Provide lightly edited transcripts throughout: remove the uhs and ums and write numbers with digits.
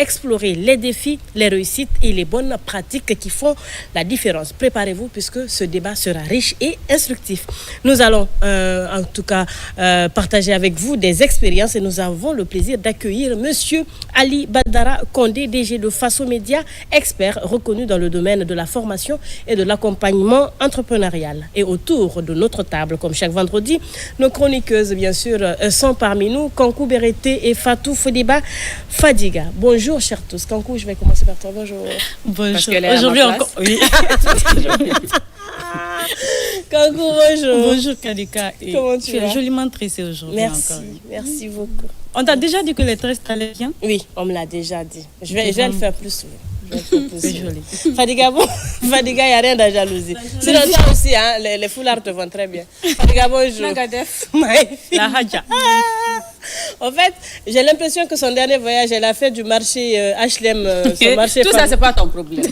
explorer les défis, les réussites et les bonnes pratiques qui font la différence. Préparez-vous puisque ce débat sera riche et instructif. Nous allons en tout cas partager avec vous des expériences et nous avons le plaisir d'accueillir Monsieur Ali Badara Condé, DG de Faso Média, expert reconnu dans le domaine de la formation et de l'accompagnement entrepreneurial. Et autour de notre table, comme chaque vendredi, nos chroniqueuses, bien sûr, sont parmi nous, Kankou Berete et Fatou Fodiba Fadiga. Bonjour, chers tous. Kankou, je vais commencer par toi. Bonjour. Bonjour. Aujourd'hui encore. Oui. Kankou, bonjour. Bonjour, Kadika. Comment tu vas? Joliment tressée aujourd'hui. Merci. Encore. Merci beaucoup. On t'a déjà dit que les tresses t'allaient bien? Oui, on me l'a déjà dit. Je vais le faire plus souvent. C'est joli. Fadiga, il n'y a rien de jalousie. Sinon, toi aussi, hein, les foulards te vont très bien. Fadiga, bonjour. La Hadja. En fait, j'ai l'impression que son dernier voyage, elle a fait du marché HLM. Son marché tout ça, c'est pas ton problème.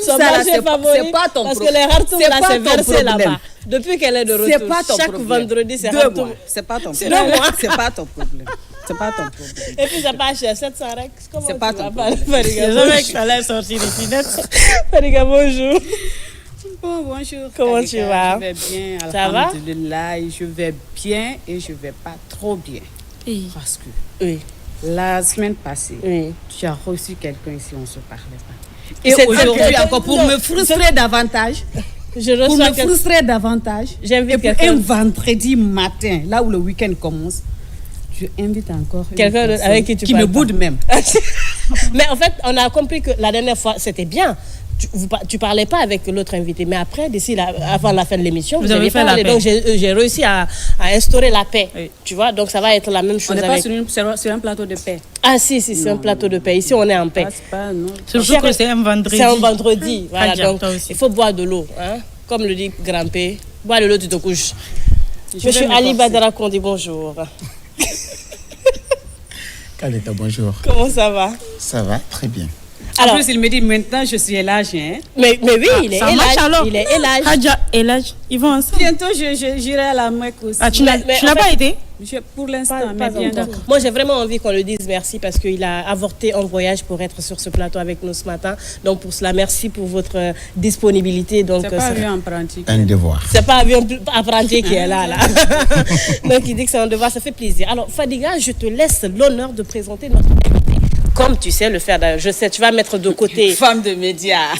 Son marché favori. C'est pas ton parce problème. Que les hartoum, là, c'est versé là-bas. Depuis qu'elle est de retour. C'est pas ton chaque problème. vendredi, c'est 2 hartoum. mois. C'est pas ton C'est problème. 2 mois. C'est pas ton problème. C'est pas ton problème. Et puis, ça pas cher. 700 règles. C'est pas ton problème. Fadiga, Je savais que ça allait sortir les finettes. Fadiga, bonjour. Bonjour. Comment tu vas? Je vais bien. Ça va? Alhamdulillah, je vais bien et je vais pas trop bien. Oui. Parce que Oui. la semaine passée, Oui. tu as reçu quelqu'un ici, on se parlait pas. Et Et c'est aujourd'hui quelqu'un- encore, pour Non, me frustrer davantage, Je pour reçois me frustrer davantage, J'invite et pour quelqu'un. un vendredi matin, là où le week-end commence, je invite encore une Quelqu'un personne avec qui tu me parles boude même. Mais en fait, on a compris que la dernière fois, c'était bien. Tu parlais pas avec l'autre invité, mais après, avant la fin de l'émission, Vous avez fait parlé. la paix. Donc, j'ai réussi à instaurer la paix. Oui. Tu vois, donc ça va être la même On chose n'est pas avec... sur un plateau de paix. Ah si, c'est un plateau de paix. Ici, on est en paix. Ah, c'est pas, non. Surtout que c'est un vendredi. C'est un vendredi. Voilà, Hadja, donc toi aussi. il faut boire de l'eau. Hein? Comme le dit Grand-P, bois de l'eau, tu te couches. Je Monsieur vais Ali m'efforcer. Badara Kondi, bonjour. Kaleta, bonjour. Comment ça va? Ça va très bien. En Alors, plus, il me dit maintenant, je suis l'âge. Hein. mais oui, il est Ça marche élage. alors. Il est élage. Hadja et l'âge, ils vont ensemble. Bientôt, j'irai à la Mecque aussi. Ah, tu n'as Mais en pas fait- été? Pour l'instant, Pas mais bien encore. d'accord. Moi, j'ai vraiment envie qu'on le dise merci parce qu'il a avorté un voyage pour être sur ce plateau avec nous ce matin. Donc, pour cela, merci pour votre disponibilité. Donc, C'est pas un apprenti. Un devoir. c'est pas un apprenti qui est là. Donc, il dit que c'est un devoir, ça fait plaisir. Alors, Fadiga, je te laisse l'honneur de présenter notre invité. Comme tu sais le faire, je sais, tu vas mettre de côté, Femme de médias.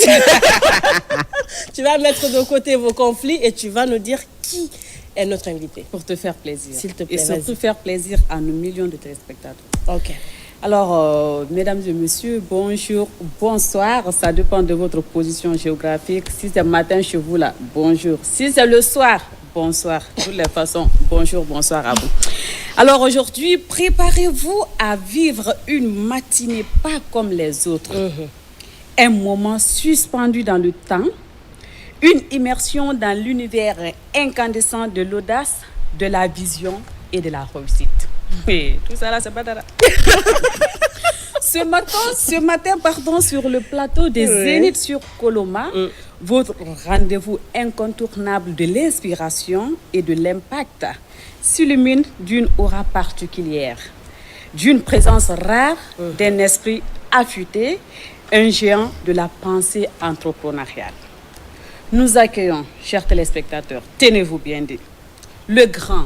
tu vas mettre de côté vos conflits et tu vas nous dire qui est notre invité. Pour te faire plaisir. S'il te plaît, Et surtout vas-y. faire plaisir à nos millions de téléspectateurs. Ok. Alors, mesdames et messieurs, bonjour, bonsoir. Ça dépend de votre position géographique. Si c'est matin chez vous, là, bonjour. Si c'est le soir, bonsoir. De toutes les façons, bonjour, bonsoir à vous. Alors aujourd'hui, préparez-vous à vivre une matinée pas comme les autres. Un moment suspendu dans le temps. Une immersion dans l'univers incandescent de l'audace, de la vision et de la réussite. Oui, tout ça là, c'est pas dara. Ce matin, sur le plateau des Zénith sur Coloma, votre rendez-vous incontournable de l'inspiration et de l'impact s'illumine d'une aura particulière, d'une présence rare, d'un esprit affûté, un géant de la pensée entrepreneuriale. Nous accueillons, chers téléspectateurs, tenez-vous bien dit, le grand,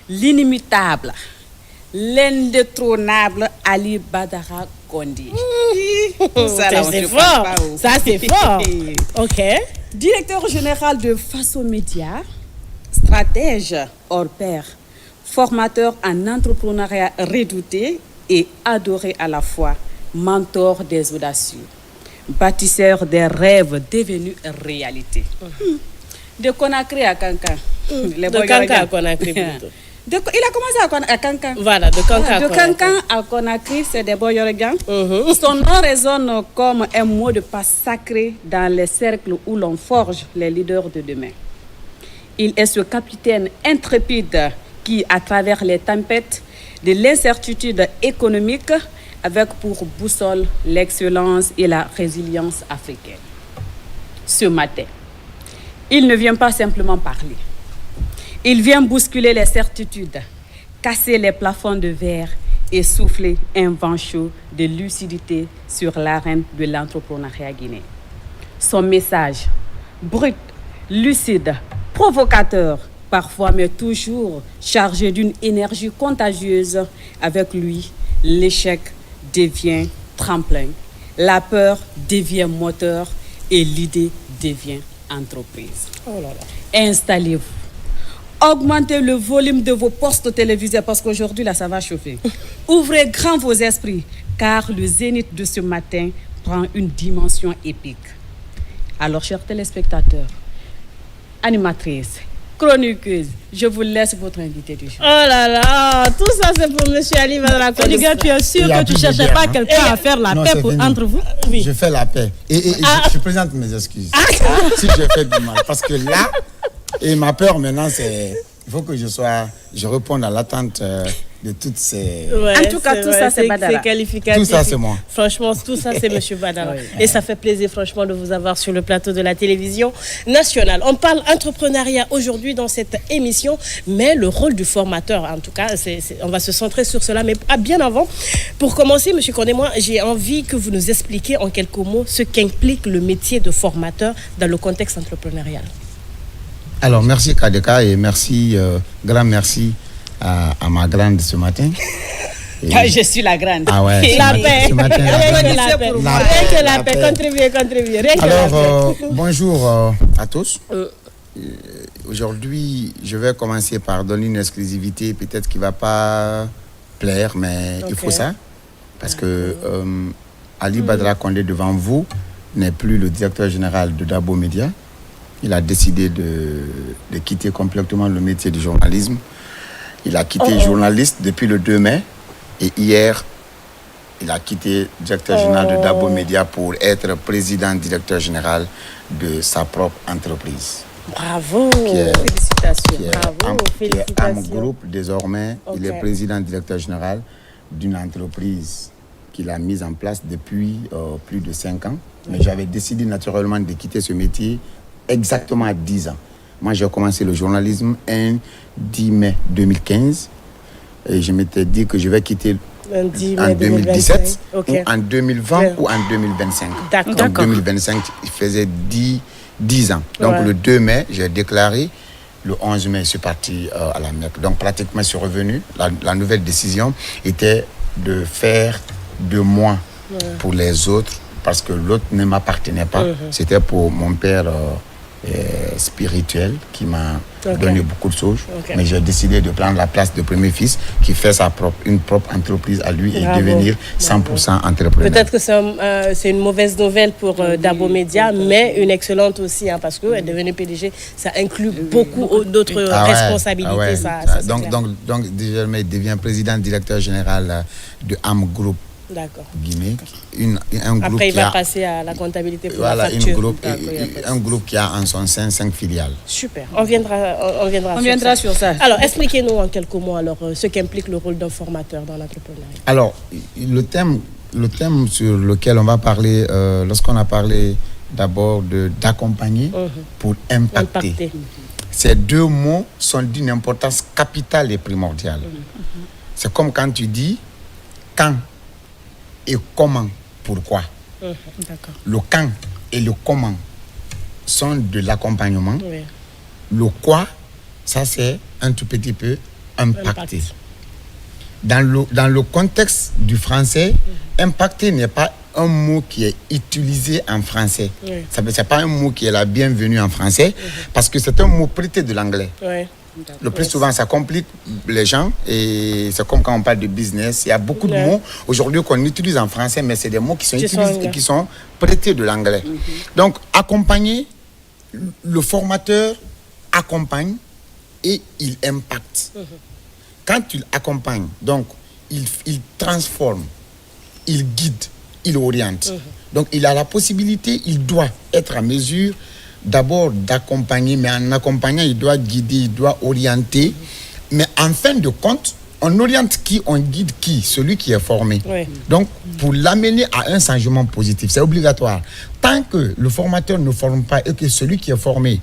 l'inimitable, l'indétrônable Ali Badara Kondi. Ça, c'est fort. Ça, c'est fort. Ok. Directeur général de Faso Média, stratège hors pair, formateur en entrepreneuriat redouté et adoré à la fois, mentor des audacieux, bâtisseur des rêves devenus réalité. De Conakry à Kankan. De Kankan à Conakry plutôt. Il a commencé à Kankan. Voilà, de Kankan à De Conakry. Kankan à Conakry, c'est des Boyorogan. Son nom résonne comme un mot de passe sacré dans les cercles où l'on forge les leaders de demain. Il est ce capitaine intrépide qui, à travers les tempêtes de l'incertitude économique, avec pour boussole l'excellence et la résilience africaine. Ce matin, il ne vient pas simplement parler. Il vient bousculer les certitudes, casser les plafonds de verre et souffler un vent chaud de lucidité sur l'arène de l'entrepreneuriat guinéen. Son message, brut, lucide, provocateur, parfois mais toujours chargé d'une énergie contagieuse. Avec lui, l'échec devient tremplin, la peur devient moteur et l'idée devient entreprise. Oh là là. Installez-vous. Augmentez le volume de vos postes télévisés parce qu'aujourd'hui, là, ça va chauffer. Ouvrez grand vos esprits car le zénith de ce matin prend une dimension épique. Alors, chers téléspectateurs, animatrices, chroniqueuses, je vous laisse votre invité du jour. Oh là là, tout ça c'est pour Monsieur Ali Badara Kone. Les gars, tu es sûr Il y a que tu ne plus de cherchais guerre, pas hein? quelqu'un à faire la Non, paix c'est fini. entre vous? Oui. Je fais la paix. Et je présente mes excuses. Si j'ai fait du mal. Parce que là, et ma peur maintenant, c'est... Il faut que je réponde à l'attente de toutes ces... Ouais, En tout cas, tout ça, c'est Badara. C'est qualificatif. Tout ça, c'est moi. Franchement, tout ça, c'est Monsieur Badara. Oui. Et ça fait plaisir, franchement, de vous avoir sur le plateau de la télévision nationale. On parle entrepreneuriat aujourd'hui dans cette émission, mais le rôle du formateur, en tout cas, on va se centrer sur cela. Mais bien avant, pour commencer, Monsieur Kone, moi, j'ai envie que vous nous expliquiez en quelques mots ce qu'implique le métier de formateur dans le contexte entrepreneurial. Alors, merci Kadeka et merci, grand merci à ma grande ce matin. Et- Je suis la grande. Ah ouais, ce La matin- paix. ce matin, la Rien grande- que la paix. La Rien paix, que la la paix. paix. Contribuez. Rien que la Alors, paix. bonjour à tous. Aujourd'hui, je vais commencer par donner une exclusivité, peut-être qui ne va pas plaire, mais il faut Ok. ça. Parce que Ali Badara Kone, devant vous, n'est plus le directeur général de Dabo Media. Il a décidé de quitter complètement le métier du journalisme. Il a quitté journaliste depuis le 2 mai. Et hier, il a quitté directeur général de Dabo Media pour être président directeur général de sa propre entreprise. Bravo. Félicitations. Qui est Bravo, Am félicitations. Group. Désormais, il Ok. est président directeur général d'une entreprise qu'il a mise en place depuis plus de 5 ans. Mais j'avais décidé naturellement de quitter ce métier exactement à 10 ans. Moi, j'ai commencé le journalisme un 10 mai 2015 et je m'étais dit que je vais quitter Lundi, en mai 2017 Ok. ou en 2020 Bien. ou en 2025. D'accord. Donc 2025, il faisait 10 ans. Donc Ouais. le 2 mai, j'ai déclaré. Le 11 mai, je suis parti à la Mecque. Donc pratiquement, je suis revenu. La nouvelle décision était de faire de moi pour les autres parce que l'autre ne m'appartenait pas. C'était pour mon père spirituel qui m'a donné beaucoup de choses. Ok. Mais j'ai décidé de prendre la place de premier fils qui fait une propre entreprise à lui et Bravo. devenir 100% entrepreneur. Peut-être que c'est une mauvaise nouvelle pour Dabo Media, mais une excellente aussi, hein, parce qu'elle est devenue PDG, ça inclut beaucoup d'autres Ah ouais, responsabilités. ah ouais. Ça, c'est donc, clair. donc, désormais, il devient président directeur général de Am Group D'accord. Guinée. Un groupe Après, il qui va a, passer à la comptabilité pour voilà, la facture. un groupe qui a en son sein 5 filiales. Super. On viendra sur ça. Alors, expliquez-nous en quelques mots alors, ce qu'implique le rôle d'un formateur dans l'entrepreneuriat. Alors, le thème sur lequel on va parler, lorsqu'on a parlé d'abord d'accompagner pour impacter. Ces deux mots sont d'une importance capitale et primordiale. C'est comme quand tu dis quand et comment, pourquoi. D'accord. Le quand et le comment sont de l'accompagnement. Oui. Le quoi, ça c'est un tout petit peu impacter. Impact. Dans le contexte du français, impacter n'est pas un mot qui est utilisé en français. Oui. Ce n'est pas un mot qui est la bienvenue en français, parce que c'est un mot prêté de l'anglais. Oui. Le plus souvent, ça complique les gens et c'est comme quand on parle de business. Il y a beaucoup de Ouais. mots aujourd'hui qu'on utilise en français, mais c'est des mots qui sont Qui utilisés sont- et qui sont prêtés de l'anglais. Donc, accompagner, le formateur accompagne et il impacte. Quand il accompagne, donc, il transforme, il guide, il oriente. Donc, il a la possibilité, il doit être en mesure d'abord d'accompagner, mais en accompagnant, il doit guider, il doit orienter. Mais en fin de compte, on oriente qui, on guide qui? Celui qui est formé. Oui. Donc, pour l'amener à un changement positif, c'est obligatoire. Tant que le formateur ne forme pas et que celui qui est formé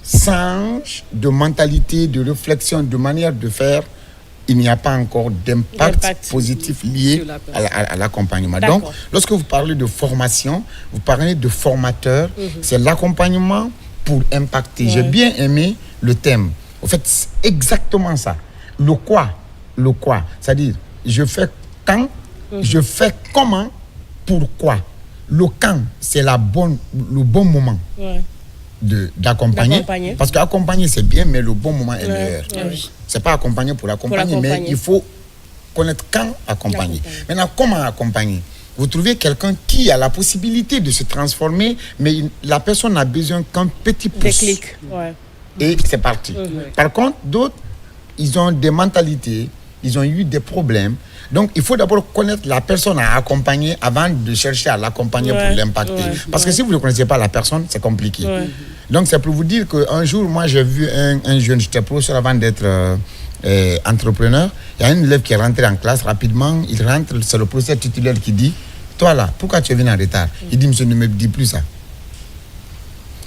change de mentalité, de réflexion, de manière de faire, il n'y a pas encore d'impact positif lié Sur la à l'accompagnement. D'accord. Donc, lorsque vous parlez de formation, vous parlez de formateur, c'est l'accompagnement pour impacter. J'ai bien aimé le thème. En fait, c'est exactement ça. Le quoi, c'est-à-dire, je fais quand, je fais comment, pourquoi. Le quand, c'est le bon moment Ouais. d'accompagner. D'accompagner. Parce qu'accompagner, c'est bien, mais le bon moment est meilleur. Ouais. C'est pas accompagner pour accompagner, mais l'accompagner. il faut connaître quand accompagner. L'accompagner. Maintenant, comment accompagner? Vous trouvez quelqu'un qui a la possibilité de se transformer, mais la personne a besoin qu'un petit pouce. Déclic. Ouais. Et c'est parti. Par contre, d'autres, ils ont des mentalités, ils ont eu des problèmes. Donc, il faut d'abord connaître la personne à accompagner avant de chercher à l'accompagner Ouais, pour l'impacter. ouais, Parce que si vous ne connaissez pas la personne, c'est compliqué. Ouais. Donc, c'est pour vous dire qu'un jour, moi, j'ai vu un jeune, j'étais professeur avant d'être entrepreneur. Il y a un élève qui est rentré en classe rapidement. Il rentre, c'est le professeur titulaire qui dit, toi là, pourquoi tu es venu en retard? Il dit, monsieur, ne me dis plus ça.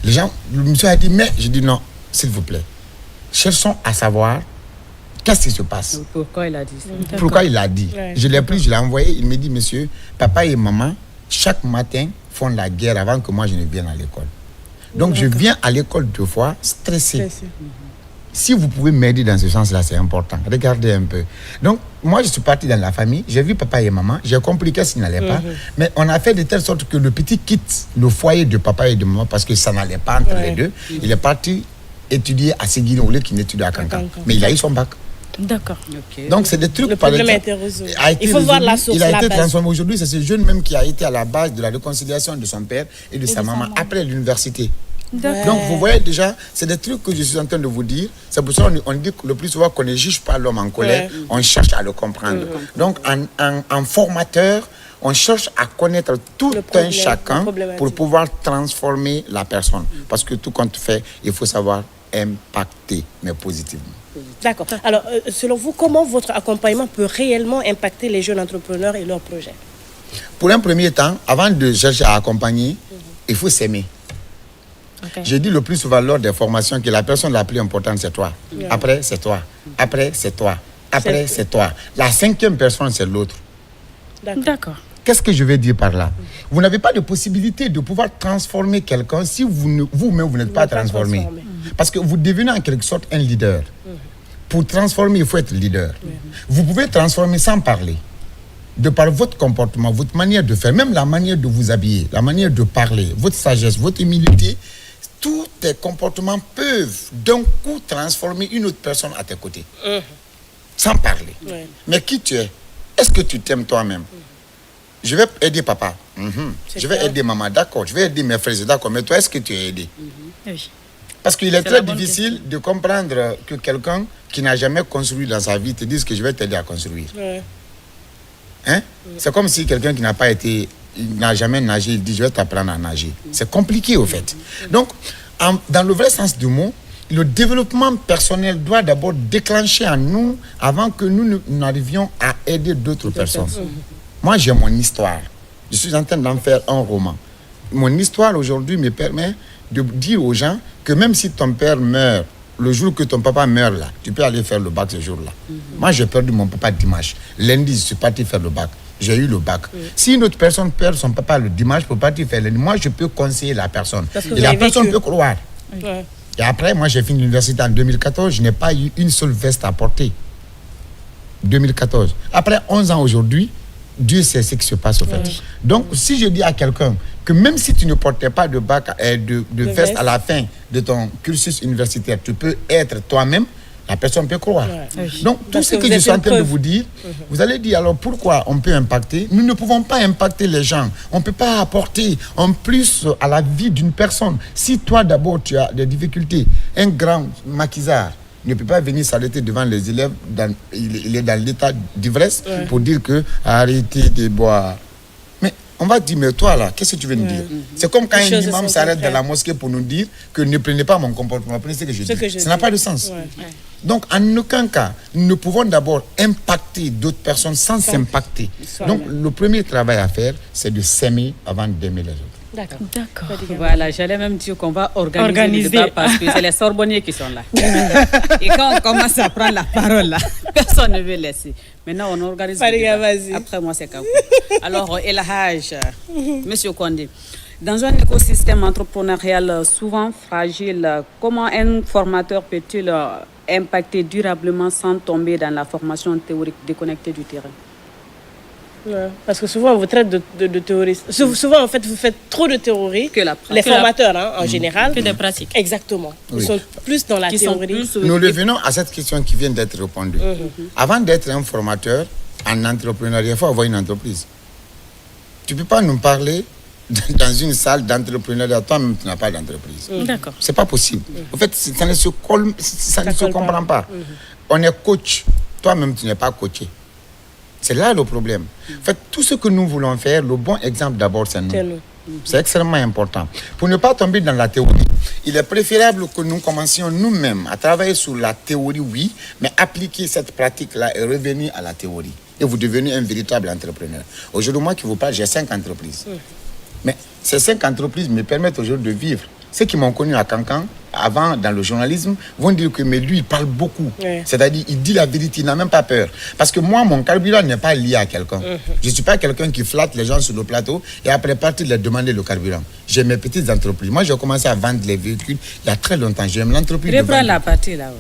Les gens, le monsieur a dit, mais, je dis non, s'il vous plaît. Cherchons à savoir qu'est-ce qui se passe. Pourquoi il a dit ça? Pourquoi il a dit? Ouais. Je l'ai pris, je l'ai envoyé. Il me dit, monsieur, papa et maman, chaque matin, font la guerre avant que moi je ne vienne à l'école. Donc, je viens à l'école 2 fois, stressé. Si vous pouvez m'aider dans ce sens-là, c'est important. Regardez un peu. Donc, moi, je suis parti dans la famille, j'ai vu papa et maman, j'ai compris qu'est-ce qui n'allait pas, mais on a fait de telle sorte que le petit quitte le foyer de papa et de maman parce que ça n'allait pas entre les deux. Il est parti étudier à Séguine au lieu qu'il n'étudie à Cancan. Mais il a eu son bac. D'accord. Ok. Donc, c'est des trucs Le par problème a exemple, été résolu. a été Il faut voir résolu. la source, Il a la été base. transformé. Aujourd'hui, c'est ce jeune même qui a été à la base de la réconciliation de son père et de sa maman après l'université. Ouais. Donc, vous voyez déjà, c'est des trucs que je suis en train de vous dire. C'est pour ça qu'on dit que le plus souvent qu'on ne juge pas l'homme en colère, on cherche à le comprendre. Donc, en formateur, on cherche à connaître tout Le problème, un chacun la problématique. pour pouvoir transformer la personne. Parce que tout compte fait, il faut savoir impacter, mais positivement. D'accord. Alors, selon vous, comment votre accompagnement peut réellement impacter les jeunes entrepreneurs et leurs projets? Pour un premier temps, avant de chercher à accompagner, il faut s'aimer. Ok. J'ai dit le plus souvent lors des formations que la personne la plus importante, c'est toi. Après, c'est toi. Après, c'est toi. Après, c'est toi. La 5e personne, c'est l'autre. D'accord. Qu'est-ce que je veux dire par là? Vous n'avez pas de possibilité de pouvoir transformer quelqu'un si vous-même, vous n'êtes pas transformé. Parce que vous devenez en quelque sorte un leader. Pour transformer, il faut être leader. Vous pouvez transformer sans parler. De par votre comportement, votre manière de faire, même la manière de vous habiller, la manière de parler, votre sagesse, votre humilité, tous tes comportements peuvent d'un coup transformer une autre personne à tes côtés. Sans parler. Ouais. Mais qui tu es? Est-ce que tu t'aimes toi-même? Je vais aider papa. Je vais clair. aider maman. D'accord. Je vais aider mes frères. D'accord. Mais toi, est-ce que tu es aidé? Oui. Parce qu'il est C'est très la bonne difficile de comprendre que quelqu'un qui n'a jamais construit dans sa vie te dise que je vais t'aider à construire. Ouais. Hein? C'est comme si quelqu'un qui n'a pas été, il n'a jamais nagé, il dit je vais t'apprendre à nager. C'est compliqué au fait. Donc, dans le vrai sens du mot, le développement personnel doit d'abord déclencher en nous avant que nous n'arrivions à aider d'autres personnes. Moi, j'ai mon histoire. Je suis en train d'en faire un roman. Mon histoire aujourd'hui me permet de dire aux gens que même si ton père meurt, le jour que ton papa meurt là, tu peux aller faire le bac ce jour-là. Moi, j'ai perdu mon papa dimanche. Lundi, je suis parti faire le bac. J'ai eu le bac. Si une autre personne perd son papa le dimanche pour partir faire lundi, moi, je peux conseiller la personne. Parce que Et vous la avez personne vécu. peut croire. Ouais. Et après, moi, j'ai fini l'université en 2014. Je n'ai pas eu une seule veste à porter. 2014. Après 11 ans aujourd'hui, Dieu sait ce qui se passe au fait. Donc, si je dis à quelqu'un que même si tu ne portais pas de bac, de veste à la fin de ton cursus universitaire, tu peux être toi-même, la personne peut croire. Ouais. Donc, tout Parce ce que que vous je êtes suis en une train de preuve. vous dire, vous allez dire alors pourquoi on peut impacter? Nous ne pouvons pas impacter les gens. On ne peut pas apporter en plus à la vie d'une personne. Si toi d'abord tu as des difficultés, un grand maquisard ne peut pas venir s'arrêter devant les élèves, il est dans l'état d'ivresse pour dire que arrêtez de boire. Mais on va dire, mais toi là, qu'est-ce que tu veux nous dire? C'est comme quand Les un choses imam sont s'arrête dans concrètes. la mosquée pour nous dire que ne prenez pas mon comportement, prenez ce que je Ce dis. que je Ça n'a dis. pas de sens. Ouais. Donc, en aucun cas, nous ne pouvons d'abord impacter d'autres personnes sans s'impacter. soi-même. Donc, le premier travail à faire, c'est de s'aimer avant d'aimer les autres. D'accord. Voilà, j'allais même dire qu'on va organiser le débat parce que c'est les Sorbonniers qui sont là. Et quand on commence à prendre la parole là, personne ne veut laisser. Maintenant, on organise le débat. Après moi, c'est Kakou. Alors, El Haj, Monsieur Kondé, dans un écosystème entrepreneurial souvent fragile, comment un formateur peut-il impacter durablement sans tomber dans la formation théorique déconnectée du terrain? Ouais, parce que souvent, on vous traite de terroristes. Souvent, en fait, vous faites trop de théorie. Les formateurs, en général. Que des pratiques. Exactement. Ils sont plus dans la théorie. Nous revenons à cette question qui vient d'être répondue. Avant d'être un formateur en entrepreneuriat, il faut avoir une entreprise. Tu ne peux pas nous parler dans une salle d'entrepreneuriat, toi-même, tu n'as pas d'entreprise. D'accord. C'est pas possible. En fait, ça ne se comprend pas. On est coach. Toi-même, tu n'es pas coaché. C'est là le problème. En fait, tout ce que nous voulons faire, le bon exemple d'abord, c'est nous. C'est extrêmement important. Pour ne pas tomber dans la théorie, il est préférable que nous commencions nous-mêmes à travailler sur la théorie, oui, mais appliquer cette pratique-là et revenir à la théorie. Et vous devenez un véritable entrepreneur. Aujourd'hui, moi qui vous parle, j'ai 5 entreprises. Mais ces 5 entreprises me permettent aujourd'hui de vivre. Ceux qui m'ont connu à Cancan, avant, dans le journalisme, vont dire que mais lui, il parle beaucoup. C'est-à-dire, il dit la vérité, il n'a même pas peur. Parce que moi, mon carburant n'est pas lié à quelqu'un. Je ne suis pas quelqu'un qui flatte les gens sur le plateau et après partir leur demander le carburant. J'ai mes petites entreprises. Moi, j'ai commencé à vendre les véhicules il y a très longtemps. J'ai même l'entreprise. Reprends la partie là.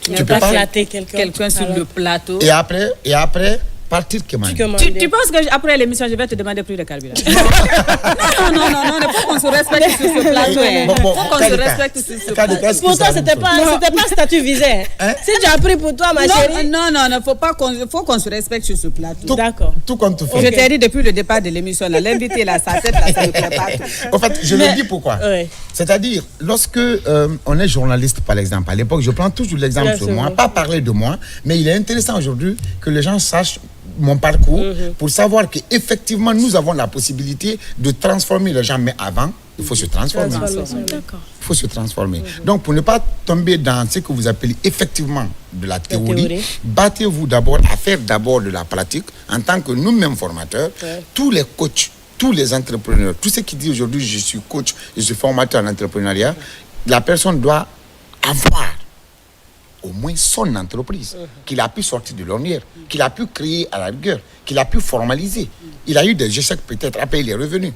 Tu peux pas flatter quelqu'un sur le plateau. Et après partir commander. Tu penses qu'après l'émission, je vais te demander plus de carburant? Non, il faut qu'on se respecte sur ce plateau. Il faut qu'on se respecte sur ce plateau. Pourtant, c'était pas statut visé. Si tu as pris pour toi, ma chérie. Non, faut qu'on se respecte sur ce plateau. D'accord. Tout compte fait. Je t'ai dit depuis le départ de l'émission, l'invité là, sa tête là, ça ne plaît pas. En fait, je le dis pourquoi. C'est-à-dire, lorsque on est journaliste, par exemple, à l'époque, je prends toujours l'exemple sur moi, pas parler de moi, mais il est intéressant aujourd'hui que les gens sachent mon parcours pour savoir qu'effectivement nous avons la possibilité de transformer les gens, mais avant il faut se transformer. Il faut se transformer. Donc pour ne pas tomber dans ce que vous appelez effectivement de la théorie. Battez-vous d'abord à faire d'abord de la pratique en tant que nous-mêmes formateurs. Tous les coachs, tous les entrepreneurs, tous ceux qui disent aujourd'hui je suis coach, je suis formateur en entrepreneuriat, la personne doit avoir au moins son entreprise, qu'il a pu sortir de l'ornière, qu'il a pu créer à la rigueur, qu'il a pu formaliser. Il a eu des échecs peut-être, après il est revenu.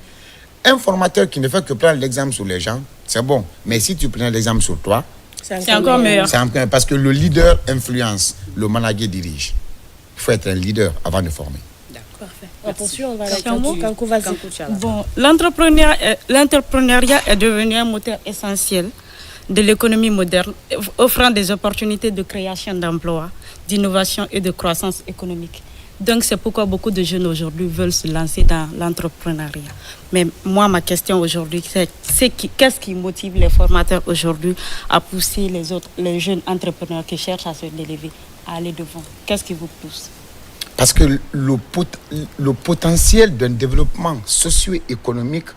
Un formateur qui ne fait que prendre l'exemple sur les gens, c'est bon. Mais si tu prends l'exemple sur toi, c'est encore meilleur. Parce que le leader influence, le manager dirige. Il faut être un leader avant de former. Parfait. On poursuit, on va avec Kankou, vas-y. Bon, l'entrepreneuriat est devenu un moteur essentiel de l'économie moderne, offrant des opportunités de création d'emplois, d'innovation et de croissance économique. Donc, c'est pourquoi beaucoup de jeunes aujourd'hui veulent se lancer dans l'entrepreneuriat. Mais moi, ma question aujourd'hui, c'est qu'est-ce qui motive les formateurs aujourd'hui à pousser les jeunes entrepreneurs qui cherchent à se délever, à aller devant? Qu'est-ce qui vous pousse? Parce que le potentiel d'un développement socio-économique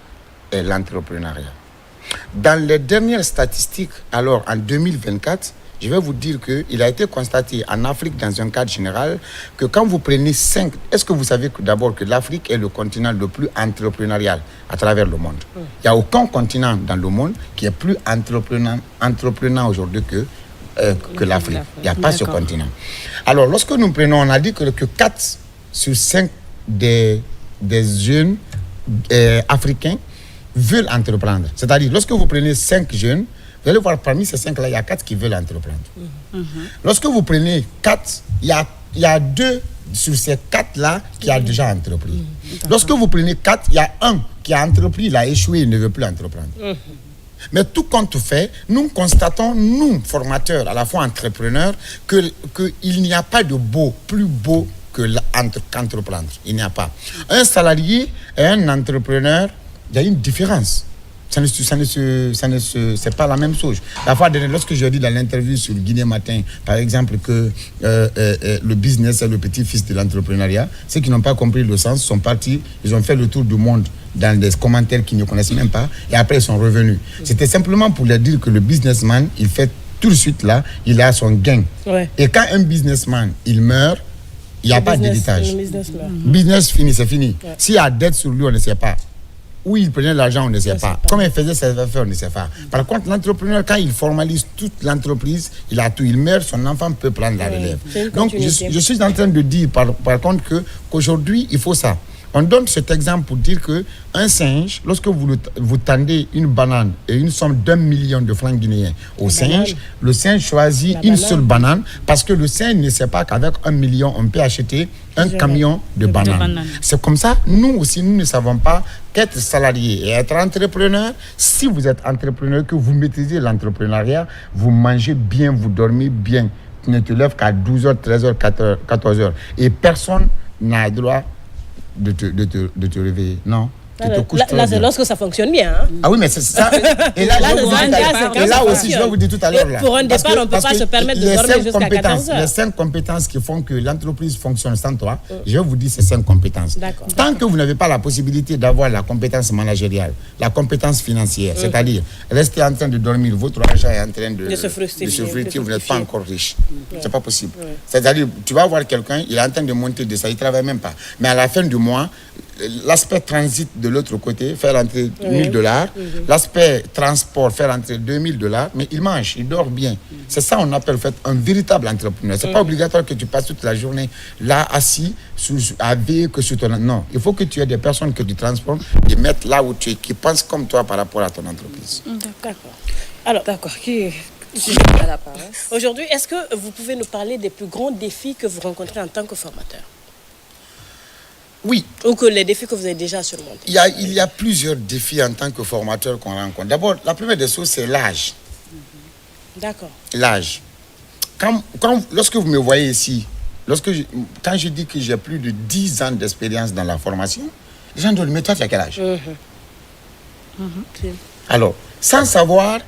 est l'entrepreneuriat. Dans les dernières statistiques, alors en 2024, je vais vous dire qu'il a été constaté en Afrique, dans un cadre général, que quand vous prenez 5... Est-ce que vous savez d'abord que l'Afrique est le continent le plus entrepreneurial à travers le monde? Il n'y a aucun continent dans le monde qui est plus entreprenant aujourd'hui que l'Afrique. Il n'y a pas ce continent. Alors, lorsque nous prenons, on a dit que 4 sur 5 des jeunes africains veulent entreprendre. C'est-à-dire, lorsque vous prenez 5 jeunes, vous allez voir parmi ces 5-là, il y a 4 qui veulent entreprendre. Lorsque vous prenez 4, il y a 2 sur ces 4-là qui a déjà entrepris. Lorsque vous prenez 4, il y a 1 qui a entrepris, il a échoué, il ne veut plus entreprendre. Mais tout compte fait, nous constatons, nous, formateurs, à la fois entrepreneurs, qu'il n'y a pas de plus beau qu'entreprendre. Il n'y a pas. Un salarié et un entrepreneur, il y a une différence. C'est pas la même chose. La fois dernière, lorsque j'ai dit dans l'interview sur Guinée Matin, par exemple, que le business est le petit-fils de l'entrepreneuriat, ceux qui n'ont pas compris le sens sont partis, ils ont fait le tour du monde dans des commentaires qu'ils ne connaissent même pas, et après ils sont revenus. C'était simplement pour leur dire que le businessman, il fait tout de suite là, il a son gain. Et quand un businessman, il meurt, il n'y a pas d'héritage. Business fini, c'est fini. S'il y a dette sur lui, on ne sait pas. où il prenait l'argent, on ne sait pas. Comment il faisait ses affaires, on ne sait pas. Par contre, l'entrepreneur, quand il formalise toute l'entreprise, il a tout. Il meurt, son enfant peut prendre la relève. Donc, je suis en train de dire, par contre, qu'aujourd'hui, il faut ça. On donne cet exemple pour dire qu'un singe, lorsque vous tendez une banane et une somme d'1 million de francs guinéens au singe, le singe choisit une seule banane parce que le singe ne sait pas qu'avec 1 million, on peut acheter un camion de bananes. C'est comme ça, nous aussi, nous ne savons pas qu'être salarié et être entrepreneur. Si vous êtes entrepreneur, que vous maîtrisez l'entrepreneuriat, vous mangez bien, vous dormez bien. Tu ne te lèves qu'à 12h, 13h, 14h. Et personne n'a le droit de te réveiller. Non. Là, c'est lorsque ça fonctionne bien. Hein? Ah oui, mais c'est ça. Et là, aussi, je vais vous dire tout à l'heure. Pour un départ, on ne peut pas se permettre de dormir jusqu'à 14 heures. Les 5 compétences qui font que l'entreprise fonctionne sans toi, je vais vous dire ces 5 compétences. Tant que vous n'avez pas la possibilité d'avoir la compétence managériale, la compétence financière, c'est-à-dire rester en train de dormir, votre argent est en train de se fructifier, vous n'êtes pas encore riche. C'est pas possible. C'est-à-dire, tu vas voir quelqu'un, il est en train de monter de ça, il ne travaille même pas. Mais à la fin du mois, l'aspect transit de l'autre côté, faire entrer $1,000, l'aspect transport, faire entrer $2,000, mais il mange, il dort bien. C'est ça on appelle en fait un véritable entrepreneur. C'est pas obligatoire que tu passes toute la journée là assis à veiller que sur ton... Non, il faut que tu aies des personnes que tu transformes et mettre là où tu es, qui pensent comme toi par rapport à ton entreprise. D'accord. Alors, aujourd'hui, est-ce que vous pouvez nous parler des plus grands défis que vous rencontrez en tant que formateur? Oui. Ou que les défis que vous avez déjà surmontés? Il y a plusieurs défis en tant que formateur qu'on rencontre. D'abord, la première des choses, c'est l'âge. D'accord. L'âge. Lorsque vous me voyez ici, quand je dis que j'ai plus de 10 ans d'expérience dans la formation, les gens disent, mais toi, tu as quel âge? Alors, sans savoir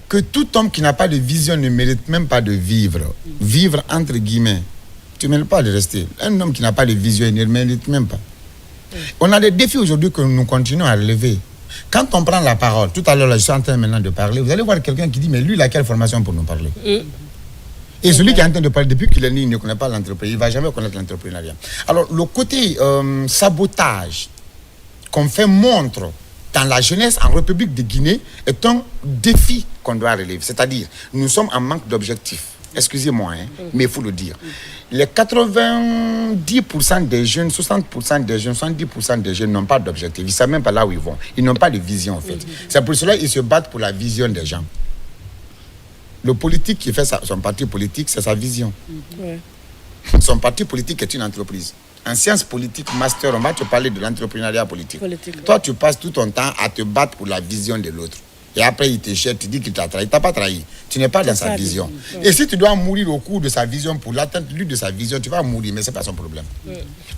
que tout homme qui n'a pas de vision ne mérite même pas de vivre. Vivre entre guillemets. Tu ne mérites pas de rester. Un homme qui n'a pas de vision, il ne mérite même pas. On a des défis aujourd'hui que nous continuons à relever. Quand on prend la parole, tout à l'heure, je suis en train maintenant de parler, vous allez voir quelqu'un qui dit, mais lui, il a quelle formation pour nous parler? Et celui qui est en train de parler, depuis qu'il est né, il ne connaît pas l'entreprise, il ne va jamais connaître l'entrepreneuriat. Alors, le côté sabotage qu'on fait montre dans la jeunesse en République de Guinée est un défi qu'on doit relever. C'est-à-dire, nous sommes en manque d'objectifs. Excusez-moi, mais il faut le dire. Les 90% des jeunes, 60% des jeunes, 70% des jeunes n'ont pas d'objectif. Ils ne savent même pas là où ils vont. Ils n'ont pas de vision, en fait. C'est pour cela qu'ils se battent pour la vision des gens. Le politique qui fait son parti politique, c'est sa vision. Son parti politique est une entreprise. En sciences politiques, master, on va te parler de l'entrepreneuriat politique. Toi, tu passes tout ton temps à te battre pour la vision de l'autre. Et après, il te jette, tu dis qu'il t'a trahi. Il ne t'a pas trahi. Tu n'es pas dans sa vision. Et si tu dois mourir au cours de sa vision, pour l'atteinte de sa vision, tu vas mourir, mais ce n'est pas son problème.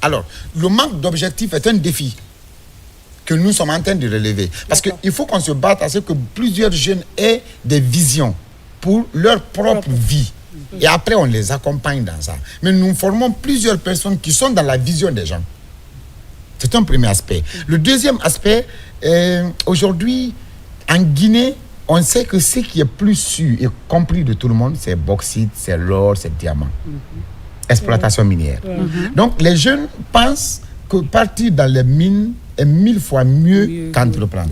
Alors, le manque d'objectifs est un défi que nous sommes en train de relever. Parce qu'il faut qu'on se batte à ce que plusieurs jeunes aient des visions pour leur propre vie. Et après, on les accompagne dans ça. Mais nous formons plusieurs personnes qui sont dans la vision des gens. C'est un premier aspect. Le deuxième aspect, aujourd'hui, en Guinée, on sait que ce qui est plus sûr et compris de tout le monde, c'est bauxite, c'est l'or, c'est le diamant. Exploitation minière. Donc, les jeunes pensent que partir dans les mines est 1000 fois mieux qu'entreprendre.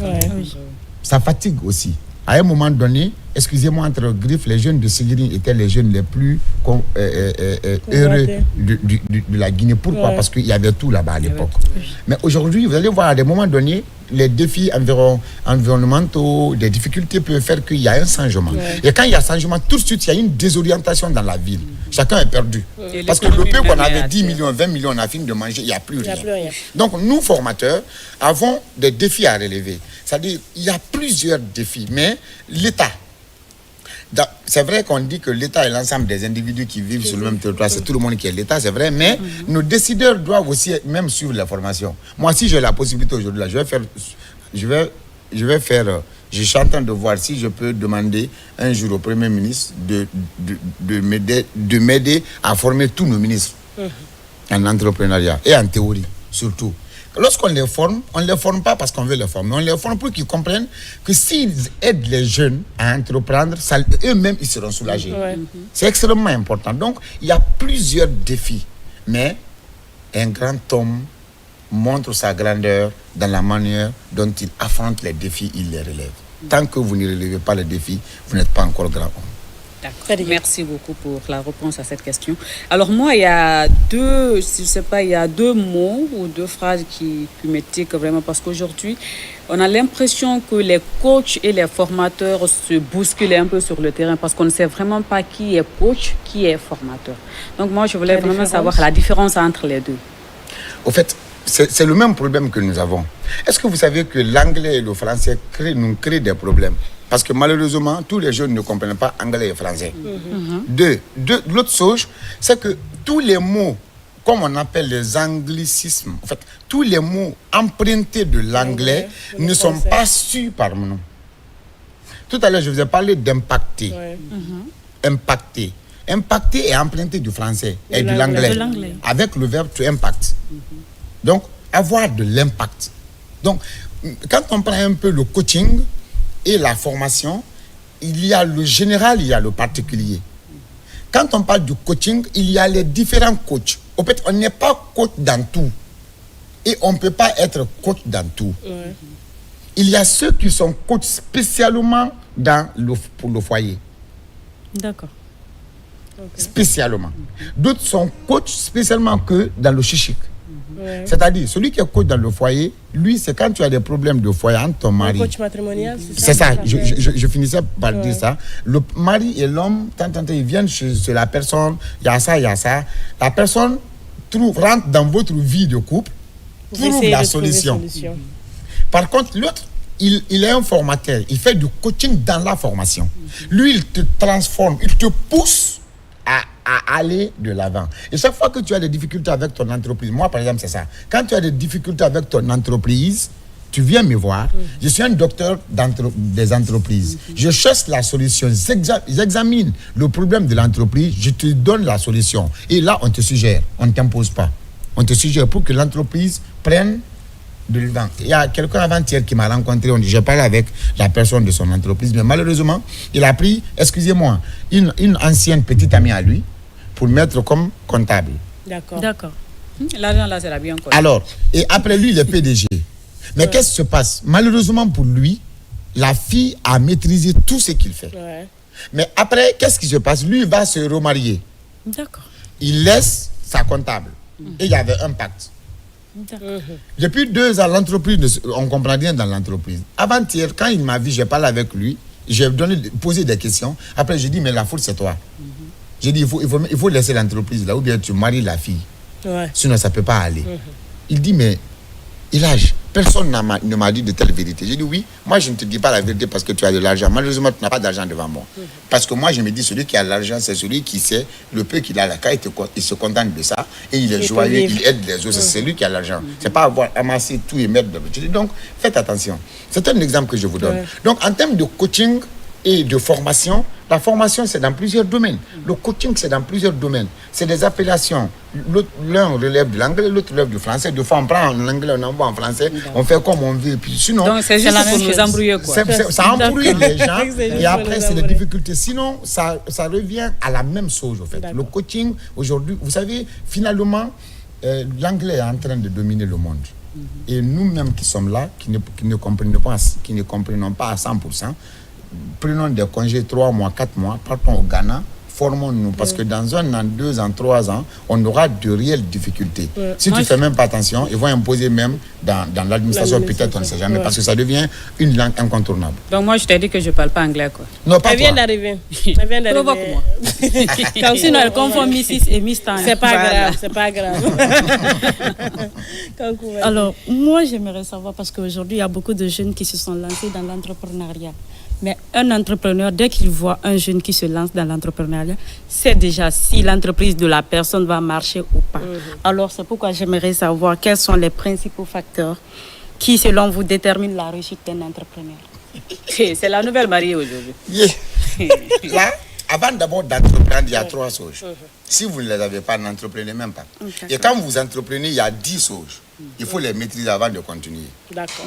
Ça fatigue aussi. À un moment donné, excusez-moi, entre griffes, les jeunes de Sigiri étaient les jeunes les plus heureux de la Guinée. Pourquoi? Parce qu'il y avait tout là-bas à l'époque. Mais aujourd'hui, vous allez voir, à des moments donnés, les défis environnementaux, des difficultés peuvent faire qu'il y a un changement. Et quand il y a un changement, tout de suite, il y a une désorientation dans la ville. Chacun est perdu. Parce que le peu qu'on avait 10 millions, 20 millions, on a fini de manger, il n'y a plus rien. Donc, nous, formateurs, avons des défis à relever. C'est-à-dire, il y a plusieurs défis, mais l'État, c'est vrai qu'on dit que l'État est l'ensemble des individus qui vivent sur le même territoire, c'est tout le monde qui est l'État, c'est vrai, mais nos décideurs doivent aussi même suivre la formation. Moi, si j'ai la possibilité aujourd'hui, là, je suis en train de voir si je peux demander un jour au Premier ministre de m'aider à former tous nos ministres en entrepreneuriat et en théorie, surtout. Lorsqu'on les forme, on ne les forme pas parce qu'on veut les former. On les forme pour qu'ils comprennent que s'ils aident les jeunes à entreprendre, eux-mêmes, ils seront soulagés. C'est extrêmement important. Donc, il y a plusieurs défis. Mais un grand homme montre sa grandeur dans la manière dont il affronte les défis, il les relève. Tant que vous ne relevez pas les défis, vous n'êtes pas encore grand homme. D'accord. Merci beaucoup pour la réponse à cette question. Alors moi, il y a deux mots ou deux phrases qui me tiquent vraiment parce qu'aujourd'hui, on a l'impression que les coachs et les formateurs se bousculent un peu sur le terrain parce qu'on ne sait vraiment pas qui est coach, qui est formateur. Donc moi, je voulais vraiment savoir la différence entre les deux. Au fait, c'est le même problème que nous avons. Est-ce que vous savez que l'anglais et le français nous créent des problèmes? Parce que malheureusement, tous les jeunes ne comprennent pas anglais et français. L'autre chose, c'est que tous les mots, comme on appelle les anglicismes, en fait, tous les mots empruntés de l'anglais ne sont pas su par nous. Tout à l'heure, je vous ai parlé d'impacter. Impacter. Impacter est emprunté du français et de l'anglais. Avec le verbe to impact. Donc, avoir de l'impact. Donc, quand on prend un peu le coaching et la formation, il y a le général, il y a le particulier. Quand on parle du coaching, il y a les différents coachs. En fait, on n'est pas coach dans tout. Et on ne peut pas être coach dans tout. Il y a ceux qui sont coachs spécialement pour le foyer. D'accord. Spécialement. D'autres sont coachs spécialement que dans le chichique. C'est-à-dire, celui qui est coach dans le foyer, lui, c'est quand tu as des problèmes de foyer entre ton mari. Un coach matrimonial, c'est ça. Je finissais par dire ça. Le mari et l'homme, ils viennent chez la personne, il y a ça, il y a ça. La personne rentre dans votre vie de couple, trouve la solution. Par contre, l'autre, il est un formateur. Il fait du coaching dans la formation. Lui, il te transforme, il te pousse à aller de l'avant. Et chaque fois que tu as des difficultés avec ton entreprise, moi par exemple c'est ça, quand tu as des difficultés avec ton entreprise, tu viens me voir, je suis un docteur des entreprises, je cherche la solution, j'examine le problème de l'entreprise, je te donne la solution. Et là on te suggère, on ne t'impose pas, on te suggère pour que l'entreprise prenne de l'avant. Il y a quelqu'un avant-hier qui m'a rencontré, j'ai parlé avec la personne de son entreprise, mais malheureusement, il a pris, excusez-moi, une ancienne petite amie à lui pour mettre comme comptable. D'accord. L'argent là, c'est la bien quoi. Alors, et après lui, il est PDG. Mais qu'est-ce qui se passe? Malheureusement pour lui, la fille a maîtrisé tout ce qu'il fait. Mais après, qu'est-ce qui se passe? Lui, il va se remarier. D'accord. Il laisse sa comptable. Et il y avait un pacte. Depuis 2 ans, l'entreprise, on comprend rien dans l'entreprise. Avant-hier, quand il m'a vu, j'ai parlé avec lui, j'ai posé des questions. Après, j'ai dit, mais la faute, c'est toi. J'ai dit, il faut laisser l'entreprise là, ou bien tu maries la fille. Sinon, ça ne peut pas aller. Il dit, mais personne ne m'a dit de telle vérité. J'ai dit, oui, moi, je ne te dis pas la vérité parce que tu as de l'argent. Malheureusement, tu n'as pas d'argent devant moi. Parce que moi, je me dis, celui qui a l'argent, c'est celui qui sait le peu qu'il a là. Quand il se contente de ça, et il est joyeux, il aide les autres. C'est celui qui a l'argent. C'est pas avoir amassé tout et mettre de l'autre. Je dis, donc, faites attention. C'est un exemple que je vous donne. Donc, en termes de coaching et de formation, la formation, c'est dans plusieurs domaines. Le coaching, c'est dans plusieurs domaines. C'est des appellations. L'un relève de l'anglais, l'autre relève du français. Des fois, on prend en anglais, on envoie en français. On fait comme on veut. Puis sinon, donc, c'est juste pour nous embrouiller, quoi. Ça embrouille les gens. Et après, c'est des difficultés. Sinon, ça revient à la même chose, en fait. Le coaching, aujourd'hui, vous savez, finalement, l'anglais est en train de dominer le monde. Et nous-mêmes qui sommes là, qui ne comprenons pas à 100%, prenons des congés 3 mois, 4 mois, partons au Ghana, formons-nous, parce que dans 1 an, 2 ans, 3 ans, on aura de réelles difficultés. Si tu ne fais même pas attention, ils vont imposer même dans l'administration, peut-être, on ne sait jamais, parce que ça devient une langue incontournable. Donc moi, je t'ai dit que je ne parle pas anglais, quoi. Non, pas Elle vient d'arriver. Provoque-moi. Comme sinon, elle confond Mrs. et Miss Tan. C'est pas grave, c'est pas grave. Alors, moi, j'aimerais savoir, parce qu'aujourd'hui, il y a beaucoup de jeunes qui se sont lancés dans l'entrepreneuriat. Mais un entrepreneur, dès qu'il voit un jeune qui se lance dans l'entrepreneuriat, sait déjà si l'entreprise de la personne va marcher ou pas. Alors, c'est pourquoi j'aimerais savoir quels sont les principaux facteurs qui, selon vous, déterminent la réussite d'un entrepreneur. C'est la nouvelle mariée aujourd'hui. Là, avant d'abord d'entreprendre, il y a 3 choses. Si vous ne les avez pas, n'entreprenez même pas. Et quand vous entreprenez, il y a 10 choses. Il faut les maîtriser avant de continuer. D'accord.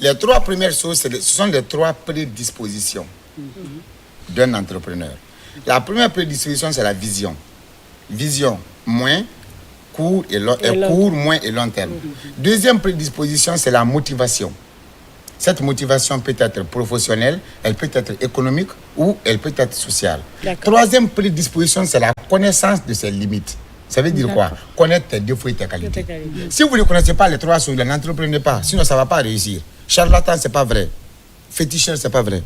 Les 3 premières choses, ce sont les 3 prédispositions d'un entrepreneur. La première prédisposition, c'est la vision. Vision, moins court, moyen et long terme. Deuxième prédisposition, c'est la motivation. Cette motivation peut être professionnelle, elle peut être économique ou elle peut être sociale. Troisième prédisposition, c'est la connaissance de ses limites. Ça veut dire quoi? Connaître tes défauts et tes qualités. Si vous ne connaissez pas les trois choses, n'entreprenez pas, sinon ça ne va pas réussir. Charlatan, ce n'est pas vrai. Féticheur, ce n'est pas vrai.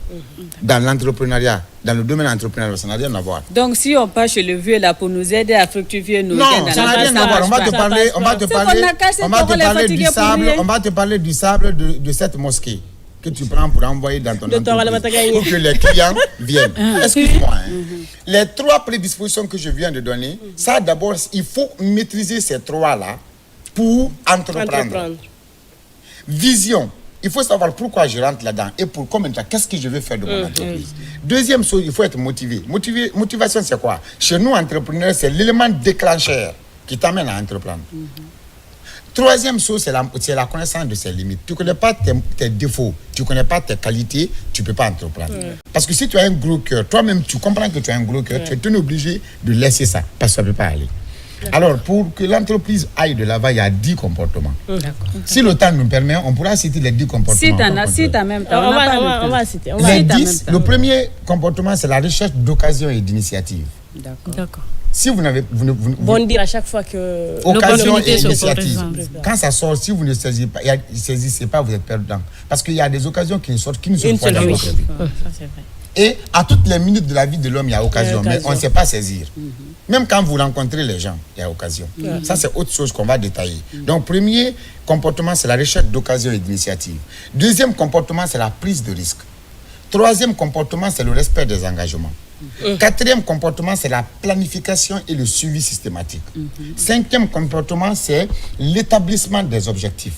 Dans l'entrepreneuriat, dans le domaine entrepreneurial, ça n'a rien à voir. Donc, si on part chez le vieux là pour nous aider à fructifier nos non, ça n'a rien à voir. On va te parler du sable de cette mosquée que tu prends pour envoyer dans ton entreprise pour que les clients viennent. Excuse-moi. Les trois prédispositions que je viens de donner, ça d'abord, il faut maîtriser ces trois-là pour entreprendre. Vision. Il faut savoir pourquoi je rentre là-dedans et pour combien de temps, qu'est-ce que je veux faire de mon entreprise. Deuxième chose, il faut être motivé. Motivation, c'est quoi? Chez nous, entrepreneurs, c'est l'élément déclencheur qui t'amène à entreprendre. Troisième chose, c'est la connaissance de ses limites. Tu ne connais pas tes défauts, tu ne connais pas tes qualités, tu ne peux pas entreprendre. Parce que si tu as un gros cœur, toi-même, tu comprends que tu as un gros cœur, tu es obligé de laisser ça, parce que ça ne peut pas aller. Alors, pour que l'entreprise aille de l'avant, il y a 10 comportements. Si le temps nous permet, on pourra citer les 10 comportements. Si tu as même temps, on va citer. Les 10, le premier comportement, c'est la recherche d'occasion et d'initiative. D'accord. Si vous n'avez... Bondir à chaque fois que... Occasion et initiative. Quand ça sort, si vous ne saisissez pas, vous êtes perdant. Parce qu'il y a des occasions qui ne sortent qu'une seule fois dans votre vie. Ça, c'est vrai. Et à toutes les minutes de la vie de l'homme, il y a occasion, mais on ne sait pas saisir. Même quand vous rencontrez les gens, il y a occasion. Ça, c'est autre chose qu'on va détailler. Donc, premier comportement, c'est la recherche d'occasion et d'initiative. Deuxième comportement, c'est la prise de risque. Troisième comportement, c'est le respect des engagements. Quatrième comportement, c'est la planification et le suivi systématique. Cinquième comportement, c'est l'établissement des objectifs.